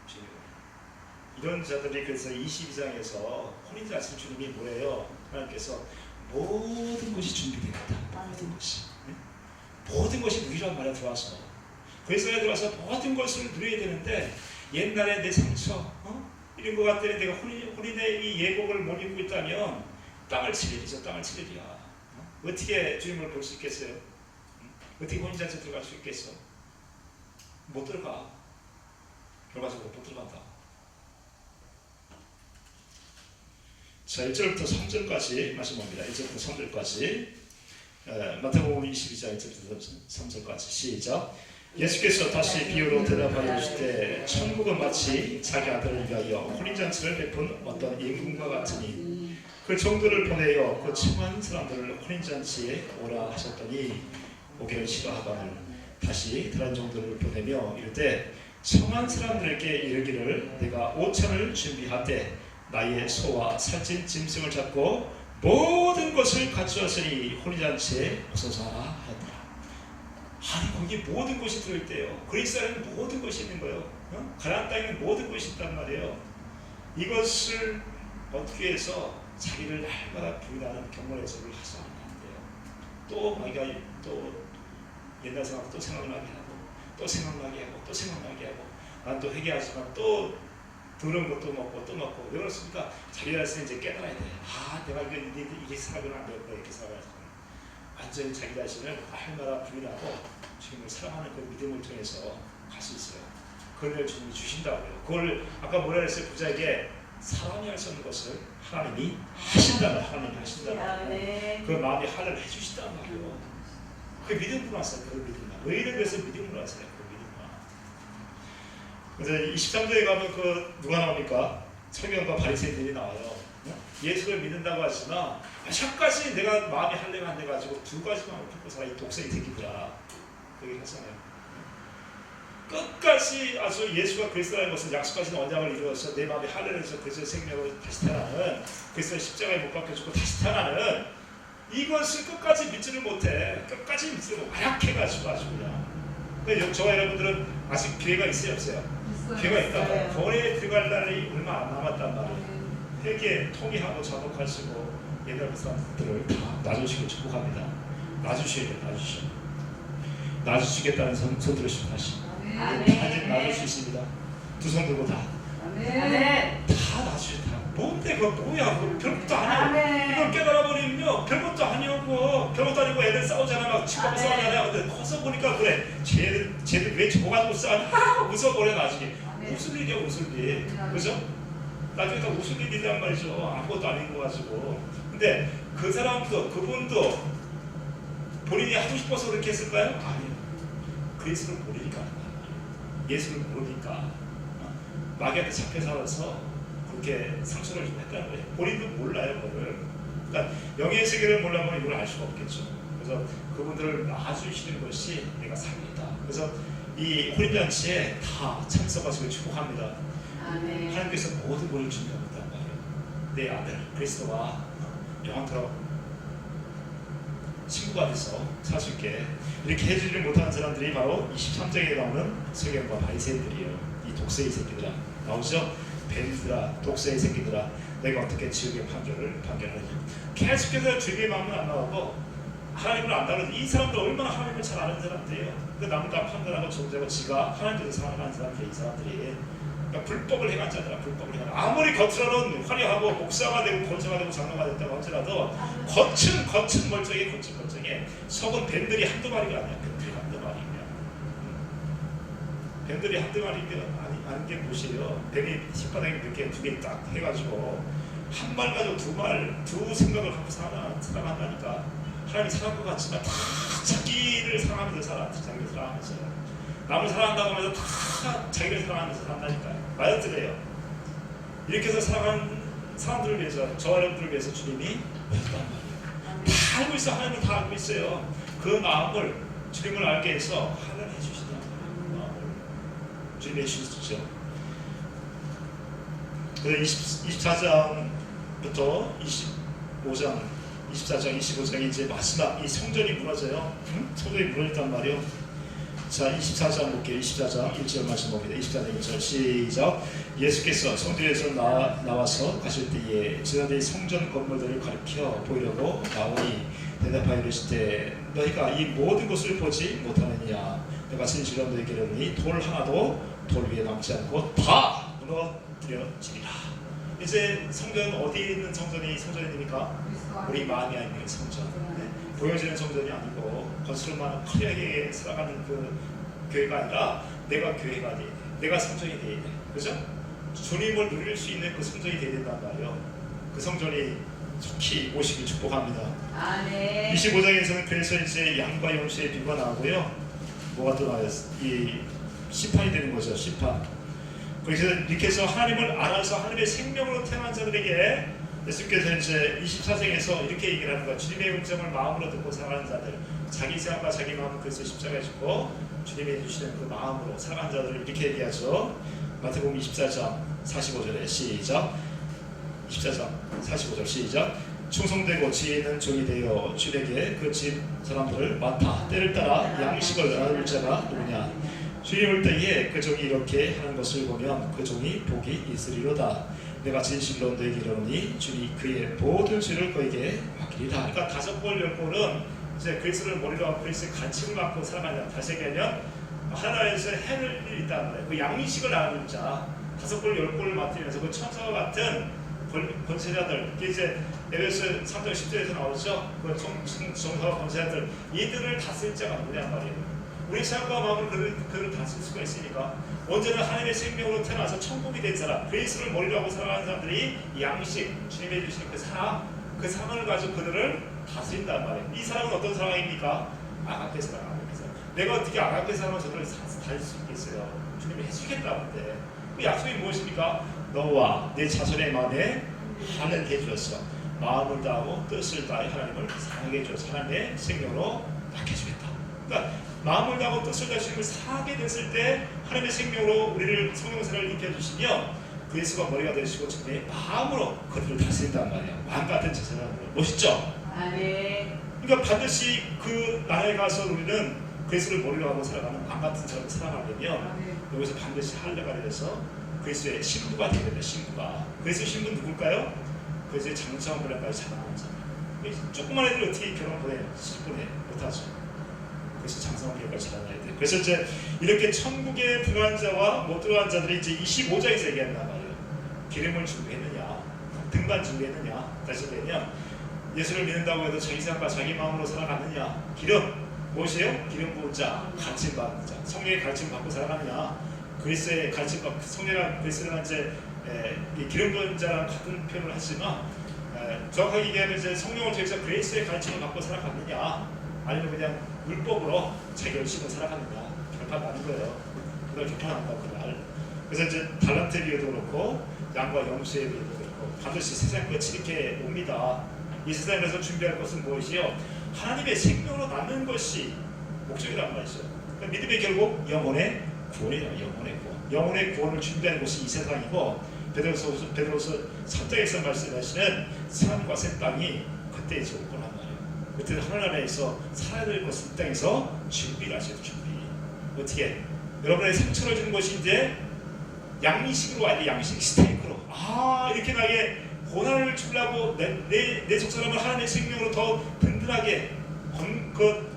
주님의 은혜. 이런 자들이 그래서 22장에서 혼인잔치 주님이 뭐예요? 하나님께서 모든 것이 준비되었다. 모든 것이. 모든 것이 누리란 말에 들어와서 그 일상에 들어와서 모든 것을 누려야 되는데 옛날에 내 상처 이런 것 같더니 내가 혼인의 이 예복을 못 입고 있다면 땅을 칠 일이죠. 땅을 칠 일이야. 어떻게 주님을 볼 수 있겠어요? 어떻게 혼인잔치에 들어갈 수 있겠어? 못 들어가. 결과적으로 못 들어간다. 자, 1절부터 3절까지 말씀 봅니다. 1절부터 3절까지 마태복음 22장 1절부터 3절까지 시작. 예수께서 다시 비유로 대답하여 이르시되 천국은 마치 자기 아들을 위하여 혼인잔치를 베푼 어떤 임금과 같으니 그 종들을 보내어 그 청한 사람들을 혼인잔치에 오라 하셨더니 오기를 싫어하거늘 다시 다른 종들을 보내며 이르되 청한 사람들에게 이르기를 내가 5천을 준비하되 나의 소와 살찐 짐승을 잡고 모든 것을 갖추었으니 혼인잔치에 오소서 하였더라. 아니 거기 모든 것이 들어있대요. 그리스 안에는 모든 것이 있는 거예요. 가나안 땅에는 모든 것이 있단 말이에요. 이것을 어떻게 해서 자기를 날마다 부인하는 경건 해석을 하서는 안 돼요. 또 자기가 또 옛날 생각 또 생각나게 하고 또 생각나게 하고 또 생각나게 하고 난 또 회개하지만 또 더러운 것도 먹고 또 먹고 왜 그렇습니까? 자기가 이제 깨달아야 돼. 아 내가 이게 살아가면 안 되겠다 이렇게 살아가야지. 완전히 자기 자신을 날마다 부인하고 주님을 사랑하는 그 믿음을 통해서 갈 수 있어요. 그걸 주님이 주신다고요. 그걸 아까 뭐라 그랬어요? 부자에게 사람이 할 수 없는 것을 하나님이 하신다는 하나님이 하신다는 그 마음이 하나를 해주신다는 말이에요. 그 믿음으로 왔어요. 그 믿음만. 의를 위해서 믿음으로 왔어요. 그 믿음만. 그래서 23절에 가면 그 누가 나옵니까? 서기관과 바리새인들이 나와요. 예수를 믿는다고 하시나 샷까지 내가 마음이 할례가 안 돼가지고 두 가지 마음을 품고 살아 이 독생이 새끼들아 그렇게 하잖아요. 끝까지 아주 예수가 그리스도라는 것을 약속하신 언약을 이루어서 내 마음이 할례를 해서 그리스도의 생명으로 다시 태어나는 그리스도의 십자가에 못 박혀 죽고 다시 태어나는 이것을 끝까지 믿지를 못해. 끝까지 믿지를 못해. 약해가지고 아주 그냥. 근데 저와 여러분들은 아직 기회가 있어요 없어요? 기회가 있다. 거리에 들어갈 날이 얼마 안 남았단 말이에요. 회개, 통일하고 자복하시고 옛날 그 사람들을 다 놔주시고 축복합니다. 놔주셔야 돼요. 놔주셔. 놔주시겠다는 손 들으시면 다시. 아직 놔줄 수 있습니다. 두 손 들고 다. 다 놔주셔. 다. 뭔데 그거 뭐야? 그거 별것도 아니야. 이걸 깨달아버리면요. 별것도 아니었고 별것도 아니고 애들 싸우잖아. 막 치고 싸우잖아. 근데 커서 보니까 그래. 쟤들 왜 저거 가지고 싸우냐? 웃어버려 나중에. 무슨 일이야 무슨 일. 그죠? 나중에 다 무슨 일이란 말이죠. 아무것도 아닌 거 가지고. 근데 그 사람도 그분도 본인이 하고 싶어서 그렇게 했을까요? 아니요. 그리스도를 모르니까. 예수를 모르니까 마귀한테 잡혀 살아서 그렇게 상처를 좀 했다는 거예요. 본인도 몰라요 그거를. 그러니까 영의 세계를 몰라면 이걸 알 수가 없겠죠. 그래서 그분들을 놔주시는 것이 내가 삶이다. 그래서 이 혼인잔치에 다 참석하시고 축복합니다. 하나님께서 모든 것을 준비하고 있단 말이에요. 내 아들 그리스도와 영원토록 친구가 돼서 살 수 있게 이렇게 해주지 못하는 사람들이 바로 23장에 나오는 서기관과 바리새인들이에요. 이 독세의 새끼들아 나오죠? 뱀들아 독세의 새끼들아 내가 어떻게 지옥의 판결하느냐. 계속해서 주님의 마음은 안 나오고 하나님을 안다고 이 사람들 얼마나 하나님을 잘 아는 사람들이에요. 그 남을 다 판단하고 정죄하고 지가 하나님께서 사랑하는 사람들이 이 사람들이 그러니까 불법을 행한 자들아. 불법을 행한 아무리 겉으로는 화려하고 목사가 되고 권사가 되고 장로가 됐다고 할지라도 겉은 멀쩡해. 겉은 멀쩡해. 속은 뱀들이 한두 마리가 아니야. 뱀들이 한두 마리면 뱀들이 한두 마리면 아닌 게 무엇이에요. 뱀이 혓바닥에 몇 개, 두 개 딱 해가지고 한 말 가지고 두 생각을 갖고 살아간다니까. 하나님이 사랑한 것 같지만 다 자기를 사랑하면서 살아. 자기를 사랑하면서 남을 사랑한다고 하면서 다 자기를 사랑하면서 산다니까요. 말들래요. 이렇게 해서 사랑하는 사람들을 위해서 저와 여러분들을 위해서 주님이 오셨단 말이에요. 다 알고 있어. 하나님은 다 알고 있어요. 그 마음을 주님을 알게 해서 하나님 해주시단 말이에요. 그 마음을 주님이 해주시죠. 그래서 24장부터 25장 24장 25장이 이제 마지막 이 성전이 무너져요. 성전이 무너졌단 말이에요. 자, 24장 볼게요. 24장 1절 말씀 봅니다. 24장 1절 시작. 예수께서 성전에서 나와서 가실 때에 제자들이 성전 건물들을 가리켜 보이려고 나오니 대답하여 이르시되 너희가 이 모든 것을 보지 못하느냐. 내가 진실로 너희에게 이르노니 돌 하나도 돌 위에 남지 않고 다 무너뜨려지리라. 이제 성전 어디에 있는 성전이 성전입니까? 우리 마음에 있는 성전. 네. 보여지는 성전이 아니고 겉으로만 화려하게 살아가는 그 교회가 아니라 내가 교회가 돼, 내가 성전이 돼야 돼. 그죠? 주님을 누릴 수 있는 그 성전이 돼야 된단 말이에요. 그 성전이 속히 오시길 축복합니다. 아멘. 25장에서는 그래서 이제 양과 염소의 비유가 나오고요. 뭐가 또 나와요? 이 심판이 되는 거죠. 심판. 그래서 이렇게 해서 하나님을 알아서 하나님의 생명으로 태어난 자들에게 예수께서 이제 24장에서 이렇게 얘기를 하는 거예요. 주님의 음성을 마음으로 듣고 살아가는 자들, 자기 생각과 자기 마음을 그래서 십자가에 짓고 주님이 주시는 그 마음으로 살아가는 자들을 이렇게 얘기하죠. 마태복음 24장 45절에 시작. 24장 45절 시작. 충성되고 지혜 있는 종이 되어 주에게 그 집 사람들을 맡아 때를 따라 양식을 나눌 자가 누구냐. 주님 올 때에 그 종이 이렇게 하는 것을 보면 그 종이 복이 있으리로다. 내가 진실로 너에게 이르노니 주니 그의 모든 죄를 그에게 맡기리라. 그러니까 5골 10골은 이제 그리스도를 머리로 하고 그리스도의 가칭을 맡고 살아가냐. 다시 얘기하면 하나에서 해를 일이 있다는 거예요. 그 양식을 나누는 자 5골 10골을 맡으면서 그 천사와 같은 권세자들, 이제 에베소 3장 10절에서 나오죠. 그 정사와 권세자들, 이들을 다스릴 자가 누구냐 말이에요. 우리 생각과 마음을 그들을 다스릴 수가 있으니까 언제나 하나님의 생명으로 태어나서 천국이 된 사람, 그리스도를 머리로 하고 살아가는 사람들이 양식, 주님이 주신 그 사랑을 가지고 그들을 다스린단 말이에요. 이 사랑은 어떤 사랑입니까? 아가페 사랑, 아가페 사랑. 내가 어떻게 아가페 사랑을 저들을 다스릴 수 있겠어요? 주님이 해주겠다는데 그 약속이 무엇입니까? 너와 내 자손의 마음에 하는 해주었어. 마음을 다하고 뜻을 다해 하나님을 사랑하게 해줘서 하나님의 생명으로 맡겨주겠다. 그러니까 마음을 다하고 뜻을 다해 주님을 사랑하게 됐을 때 하나님의 생명으로 우리를 성령사를 입혀주시면 그 예수가 머리가 되시고 주님의 마음으로 그들을 다스린단 말이에요. 마음 같은 제사장으로. 멋있죠? 아멘. 그러니까 반드시 그 나라에 가서 우리는 그 예수를 머리로 하고 살아가는 마음 같은 사람을 사랑하려면 여기서 반드시 할례가 돼서 그리스도의 신부가 되야 된다. 신부가. 그래서 신부는 누굴까요? 그래서 장차원 분량까지 자라나는 사람. 조그만 애들 어떻게 결혼 보내? 10분에 못하죠. 그래서 장차원 분량까지 자라나야 돼. 그래서 이제 이렇게 천국에 들어간 자와 못 들어간 자들이 이제 25장에서 얘기한단 말이에요. 기름을 준비했느냐, 등반 준비했느냐. 다시 얘기하면 예수를 믿는다고 해도 자기 생각과 자기 마음으로 살아가느냐. 기름 무엇이에요? 기름 부은 자, 가르침 받는 자, 성령의 가르침 받고 살아가느냐. 그리스도의 가르침 받고 성령이란 그리스도는 이제 기름 부은 자랑 같은 표현을 하지만 정확하게 얘기하면 이제 성령을 통해서 그리스도의 가르침을 받고 살아가느냐, 아니면 그냥 율법으로 자기 열심히 살아가느냐. 결판 나는 거예요. 그걸 결판한다고 그날. 그래서 이제 달란트의 비유도 그렇고 양과 염소의 비유도 그렇고 반드시 세상 끝이 이렇게 옵니다. 이 세상에서 준비할 것은 무엇이요? 하나님의 생명으로 남는 것이 목적이란 말이죠. 그러니까 믿음의 결국 영혼의 구원이에요. 영혼의 구원. 영혼의 구원을 준비하는 것이 이 세상이고 베드로서 3장에서 말씀하시는 산과 새 땅이 그때 이제 올 거란 말이에요. 그때 하늘나라에서 살아야 될 것을 이 땅에서 준비를 하셔야 돼요. 준비. 어떻게? 여러분의 상처를 주는 것이 이제 양식으로 와야 돼. 양식 스테이크로. 이렇게 나에게 고난을 주려고 내 속사람을 하나님의 생명으로 더 든든하게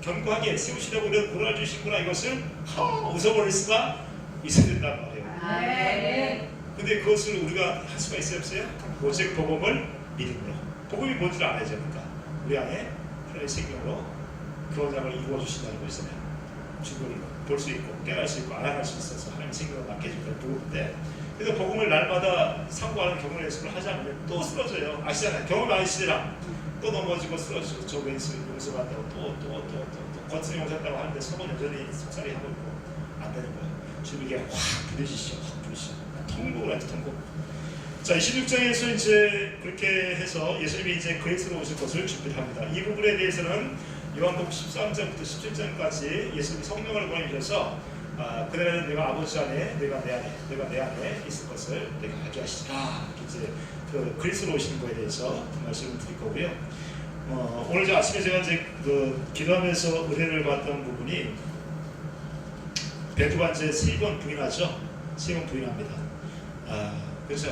견고하게 세우시려고 이런 고난을 주시구나. 이것을 웃어버릴 수가 있어야 된단 말이에요. 아멘. 근데 그것을 우리가 할 수가 있어요? 없어요? 오직 복음을 믿음으로. 복음이 뭔지를 알아야 됩니까? 우리 안에 하나님의 생명으로 그 언약을 이루어주신다는 것이잖아요. 죽을 볼 수 있고 깨달을 수 있고 알아갈 수 있어서 하나님의 생명을 맡겨준다는 복음인데, 그래서 복음을 날마다 상고하는 경험 연습을 하지 않으면 또 쓰러져요. 아시잖아요. 경험 많으시더라. 또 넘어지고 쓰러지고 저 왼수 용서받다고 또 겉은 용서한다고 하는데 속은 여전히 속살이 하고 있고 안 되는 거예요. 주님에게 확 부딪히시죠. 확 부딪히시죠. 통곡을 하죠. 통곡. 자, 26장에서 이제 그렇게 해서 예수님이 이제 그리스도로 오실 것을 준비합니다. 이 부분에 대해서는 요한복음 13장부터 17장까지 예수님이 성령을 보내주셔서 그날에는 내가 아버지 안에, 내가 내 안에 있을 것을 내가 알게 하시라. 이제 그 그리스도로 오시는 거에 대해서 말씀을 드릴 거고요. 오늘 아침에 제가 이제 기도하면서 은혜를 받던 부분이 베드로가 이제 3번 부인하죠. 3번 부인합니다. 그래서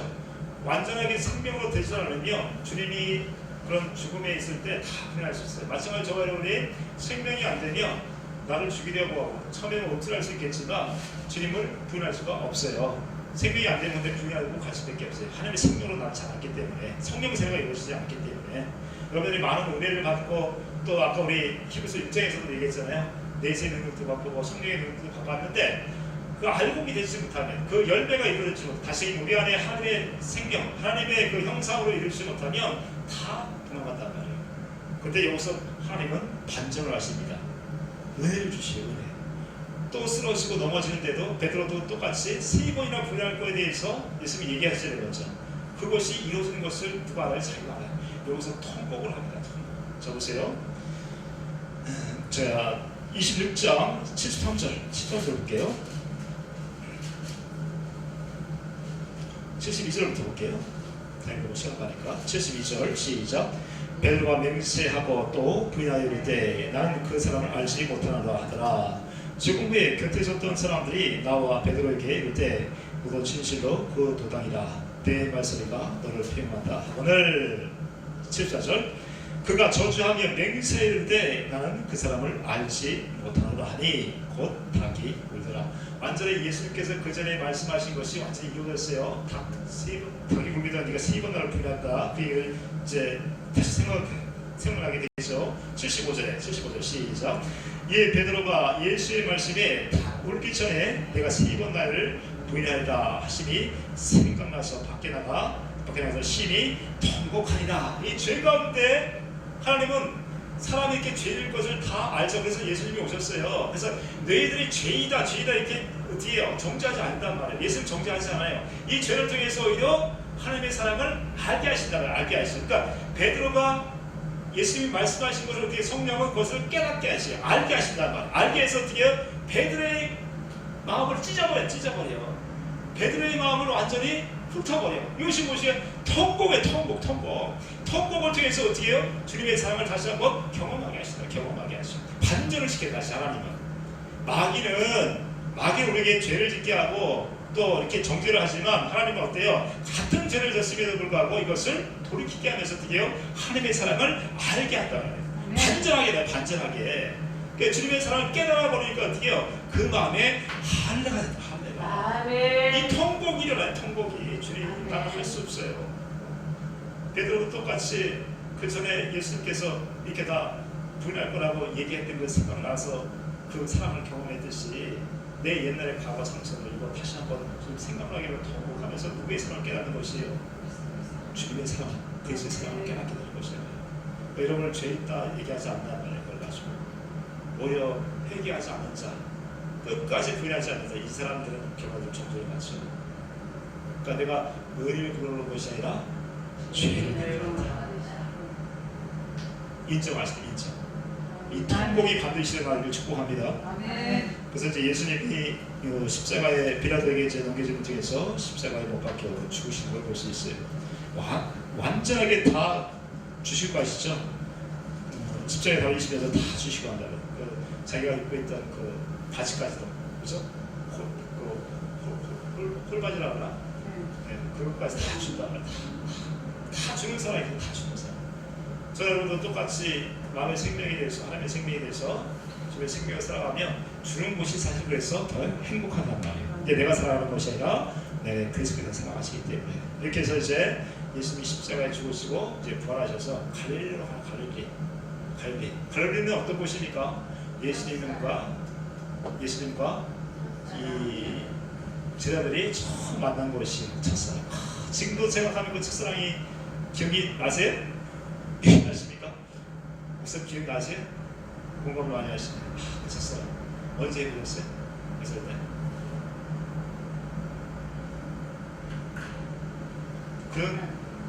완전하게 생명으로 되지 않으면 주님이 그런 죽음에 있을 때 다 부인할 수 있어요. 마찬가지로 저와 여러분이 생명이 안 되면 나를 죽이려고 하고 처음에는 옥살할 수 있겠지만 주님을 부인할 수가 없어요. 생명이 안 되는데 부인하고 갈 수밖에 없어요. 하나님의 생명으로 낳지 않았기 때문에, 성령세가 이루어지지 않기 때문에. 여러분들이 많은 은혜를 받고, 또 아까 우리 히브리서 6장에서도 얘기했잖아요. 내세의 능력도 받고 성령의 능력도 받았는데 그 알곡이 되지 못하면, 그 열매가 이루어지지 못하면, 다시 우리 안에 하나님의 생명, 하나님의 그 형상으로 이루지 못하면 다 도망간단 말이에요. 근데 여기서 하나님은 반전을 하십니다. 은혜를 주시요, 은혜. 또 쓰러지고 넘어지는데도 베드로도 똑같이 3번이나 부인할 것에 대해서 예수님이 얘기하시는 거죠. 그것이 이루어지는 것을 누가 알아요? 자기가 알아요. 여기서 통곡을 합니다. 통곡. 자 보세요. 자 26장 73절 볼게요. 72절부터 볼게요. 다행히 시간 가니까. 72절 시작. 베드로가 맹세하고 또 부인하여 이르되 나는 그 사람을 알지 못하노라 하더라. 죽음 후에 곁에 섰던 사람들이 나와 베드로에게 이르되 너도 진실로 그 도당이라. 내 말소리가 너를 표현한다. 오늘 74절. 그가 저주하며 맹세하여 이르되 나는 그 사람을 알지 못하노라 하니 곧 닭이 울더라. 완전히 예수님께서 그 전에 말씀하신 것이 완전히 이루어졌어요. 닭이 굴기다 네가 3번 나를 부인한다. 그 이제 다시 생각나게 되죠. 75절 시작. 예, 베드로가 예수의 말씀에 닭 울기 전에 내가 3번 나를 부인하였다 하시니 생각나서 밖에 나가서 심히 통곡하니라. 이 죄 가운데 하나님은 사람에게 죄일 것을 다 알죠. 그래서 예수님이 오셨어요. 그래서 너희들이 죄이다 이렇게 어떻게 정죄하지 않는단 말이에요. 예수님 정죄하지 않아요. 이 죄를 통해서 오히려 하나님의 사랑을 알게 하신다는, 알게 하시죠. 그러니까 베드로가 예수님이 말씀하신 것을 어떻게 성령은 그것을 깨닫게 하시요, 알게 하신단 말이에요. 알게 해서 어떻게 해요? 베드로의 마음을 찢어버려. 베드로의 마음을 완전히 훑어버려. 이것이 무엇이에요? 통곡을 통해서 어떻게 해요? 주님의 사랑을 다시 한번 경험하게 하시다. 반전을 시켜 다시. 하나님은 마귀는 우리에게 죄를 짓게 하고 또 이렇게 정죄를 하지만 하나님은 어때요? 같은 죄를 졌음에도 불구하고 이것을 돌이키게 하면서 어떻게 해요? 하나님의 사랑을 알게 한다는 거예요. 반전하게. 그러니까 주님의 사랑을 깨달아 버리니까 어떻게 해요? 그 마음에 할례가 된다. 이 통곡이 일어나요. 통곡이 주님 나갈 수 없어요. 베드로도 똑같이 그 전에 예수님께서 이렇게 다 부인할 거라고 얘기했던 그 생각나서 그 사랑을 경험했듯이 내 옛날의 과거 상처를 이거 다시 한번 좀 생각나게 통곡하면서 누구의 사랑을 깨닫는 것이에요? 주님의 사랑, 그리스도의 사랑을 깨닫게 되는 것이에요. 여러분을 죄 있다 얘기하지 않는다는 걸 가지고 오히려 회개하지 않는 자, 끝까지 부인하지 않는 자, 이 사람들은 결과적으로 정죄를 받죠. 그러니까 내가 의를 부르는 것이 아니라 죄를 부르는다. 인정하시죠. 인정. 이 통곡이 반드시 일어나기를 축복합니다. 그래서 이제 예수님이 십자가에 빌라도에게 이제 넘겨지는 중에서 십자가에 못 박혀 죽으신 걸 볼 수 있어요. 완전하게 다 주실 거 아시죠? 십자가에 달리시면서 다 주시고 한다고. 자기가 입고 있던 그 바지까지도, 그죠? 홀바지라 하나? 네, 그것까지 다 준다. 다 주는 사람이고 다 주는 사람. 저 여러분도 똑같이 마음의 생명에 대해서, 하나님의 생명에 대해서 주의 생명을 살아가면 주는 것이 사실 그래서 더 행복하단 말이에요. 이게 내가 살아가는 것이 아니라 그리스도께서 살아가시기 때문에. 이렇게 해서 이제 예수님이 십자가에 죽으시고 이제 부활하셔서 갈릴리로 가요. 갈릴리는 어떤 곳입니까? 예수님과 이 제자들이 처음 만난 곳이 첫사랑. 지금도 생각하면 그 첫사랑이 기억이 나세요? 기억나십니까? 무슨 기억나세요? 공감을 많이 하시네요. 그 첫사랑 언제 해보셨어요? 그랬을 때?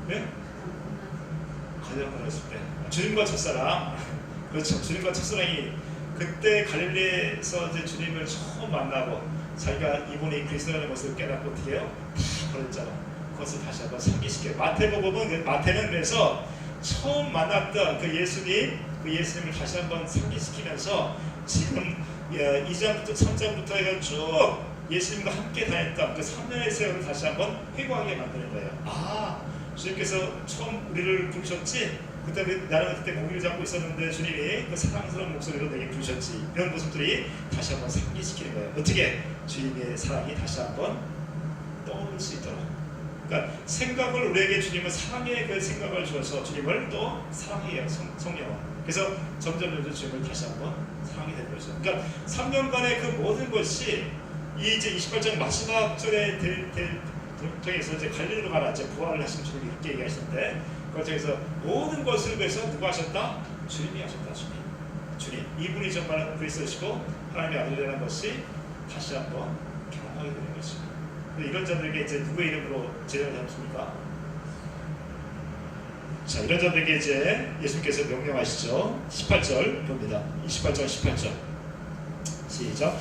네? 가장 어렸을 때. 주님과 첫사랑. 그렇죠. 주님과 첫사랑이 그때 갈릴리에서 이제 주님을 처음 만나고 자기가 이분이 그리스도라는 것을 깨닫고 어떻게 해요? 다 버렸잖아. 그것을 다시 한번 상기시켜요. 마태는 그래서 처음 만났던 그 예수님을 다시 한번 상기시키면서 지금 2장부터 3장부터 해가 쭉 예수님과 함께 다녔던 그 3년의 세월을 다시 한번 회고하게 만드는 거예요. 아, 주님께서 처음 우리를 부르셨지? 그때 나는 그때 고기를 잡고 있었는데 주님이 그 사랑스러운 목소리로 내게 부르셨지. 이런 모습들이 다시 한번 상기시키는 거예요. 어떻게? 주님의 사랑이 다시 한번 떠오를 수 있도록. 그러니까 생각을 우리에게 주님은 사랑의 그 생각을 주어서 주님을 또 사랑해요. 성령은. 그래서 점점 주님을 다시 한번 사랑하게 되는 거죠. 그러니까 3년간의 그 모든 것이 이 이제 28장 마지막 절에 통해서 이제 갈릴리로 가라 이제 부활을 하신 주님이 이렇게 얘기하시는데 그걸 통해서 모든 것을 위해서 누가 하셨다? 주님이 하셨다. 주님. 이분이 정말 그리스도시고 하나님의 아들이라는 것이 다시 한번 경험하게 되는 것입니다. 이런 자들에게 이제 누구의 이름으로 제자를 삼습니까? 자, 이런 자들에게 이제 예수께서 명령하시죠. 18절 봅니다. 28장 18절 시작.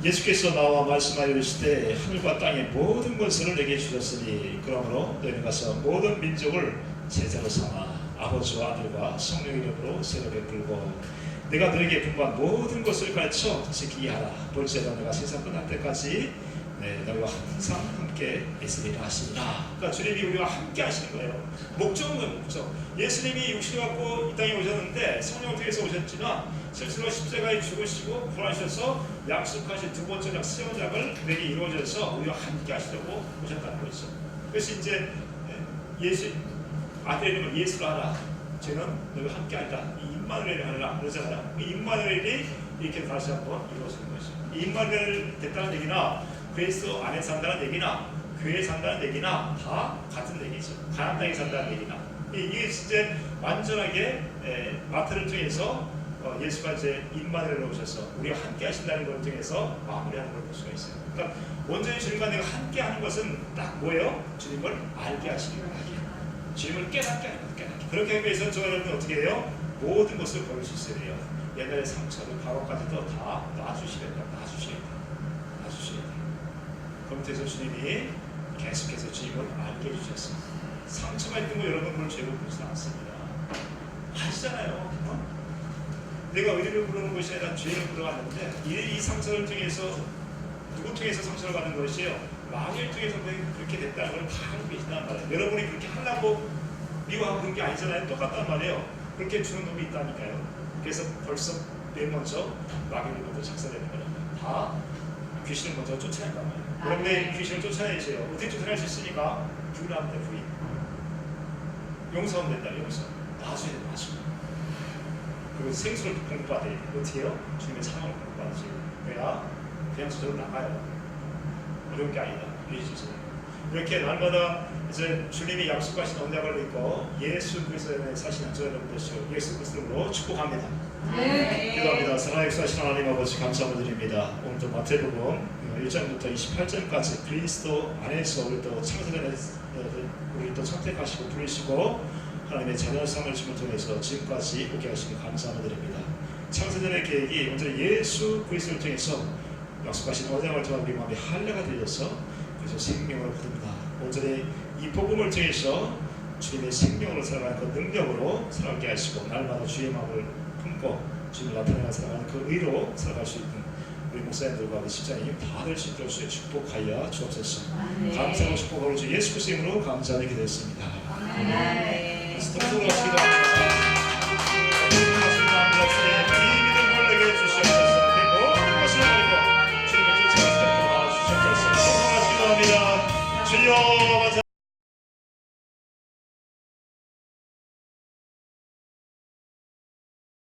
예수께서 나와 말씀하여 이르시되 하늘과 땅의 모든 것을 내게 주셨으니 그러므로 너희는 가서 모든 민족을 제자로 삼아 아버지와 아들과 성령의 이름으로 세례를 베풀고 내가 너에게 분부한 모든 것을 가르쳐 지키게 하라. 볼지어다 내가 세상 끝날 때까지 너희와 항상 함께 있으리라 하시니라. 그러니까 주님이 우리와 함께 하시는 거예요. 목적은 목적. 예수님이 육신을 갖고 이 땅에 오셨는데 성령을 통해서 오셨지만 실제로 십자가에 죽으시고 부활하셔서 약속하신 두 번째 작 세원작을 내게 이루어져서 우리와 함께 하시려고 오셨다는 거죠. 그래서 이제 예수 아들의 이름을 예수로 하라. 저는 너희와 함께 하리라. 이 임마누엘을 하라 그러잖아요. 이 임마누엘이 이렇게 다시 한번 이루어지는 것이죠. 이 임마누엘 됐다는 얘기나 그리스도 안에 산다는 얘기나 교회에 산다는 얘기나 다 같은 얘기죠. 가나안 땅에 산다는 얘기나 이게 진짜 완전하게 마태를 통해서 예수가 이제 임마누엘로 오셔서 우리와 함께 하신다는 걸 통해서 마무리하는 걸 볼 수가 있어요. 그러니까 온전히 주님과 내가 함께 하는 것은 딱 뭐예요? 주님을 알게 하시는 거예요. 주님을 깨닫게 하는 거예요. 그렇게 하기 위해서 저 여러분 어떻게 해요? 모든 것을 버릴 수 있어야 돼요. 옛날의 상처를 과거까지도 다 놔주시야 돼요. 놔주셔야 돼요. 그런데서 주님이 계속해서 주님을 알게 해주셨어요. 상처가 있는 거 여러분 그걸 죄로 부르지 않습니다. 아시잖아요. 내가 의리를 부르는 것이 아니라 죄를 부르는데 이 상처를 통해서 누구 통해서 상처를 받는 것이요? 마귀를 통해서 그렇게 됐다는 걸 다 알고 계신단 말이에요. 여러분이 그렇게 하려고 미워하고 그런 게 아니잖아요. 똑같단 말이에요. 그렇게 주는 놈이 있다니까요. 그래서 벌써 맨 먼저 마귀를 먼저 작살내는 거예요. 다 귀신을 먼저 쫓아낸단 말이에요. 그런데 귀신을 쫓아내세요. 어떻게 쫓아낼 수 있으니까 부인하면 돼. 부인. 용서하면 된다. 용서. 놔줘야 돼. 놔줘. 그리고 생수를 공급받아야 돼. 어떻게 해요? 주님의 사랑을 공급받으지. 그래야 그냥 저절로 나가요. 어려운 게 아니다. 이렇게 날마다 이제 주님이 약속하신 언약을 믿고 예수 그리스도의 사신 저 여러분 되시고 예수 그리스도로 축복합니다. 네. 기도합니다. 사랑의 역사하신 하나님 아버지 감사를 드립니다. 오늘도 마태복음 1장부터 28장까지 그리스도 안에서 우리 또 창세전에 우리 또 선택하시고 부르시고 하나님의 자녀의 삶을 주을 통해서 지금까지 오게 하시니 감사를 드립니다. 창세전의 계획이 먼저 예수 그리스도를 통해서 약속하신 언약을 통한 우리 마음에 할례가 되어서 그래서 생명을 거둡니다. 온전히 이 복음을 통해서 주님의 생명으로 살아가는 그 능력으로 살아가게 하시고 날마다 주의 마음을 품고 주님을 나타내며 살아가는 그 의로 살아갈 수 있는 우리 목사님들과 우리 집사님 다 될 수 있도록 주의 축복하여 주옵소서. 감사하고 축복하고 주 예수 그리스도 이름으로 감사하게 되었습니다. 아멘. 동성으로 하시기 바랍니다. 이 믿음을 내게 주시옵소서. 내 모든 것을 버리고 주님의 길 찾아서 도와주시옵소서. 성공하시기 바랍니다. 주여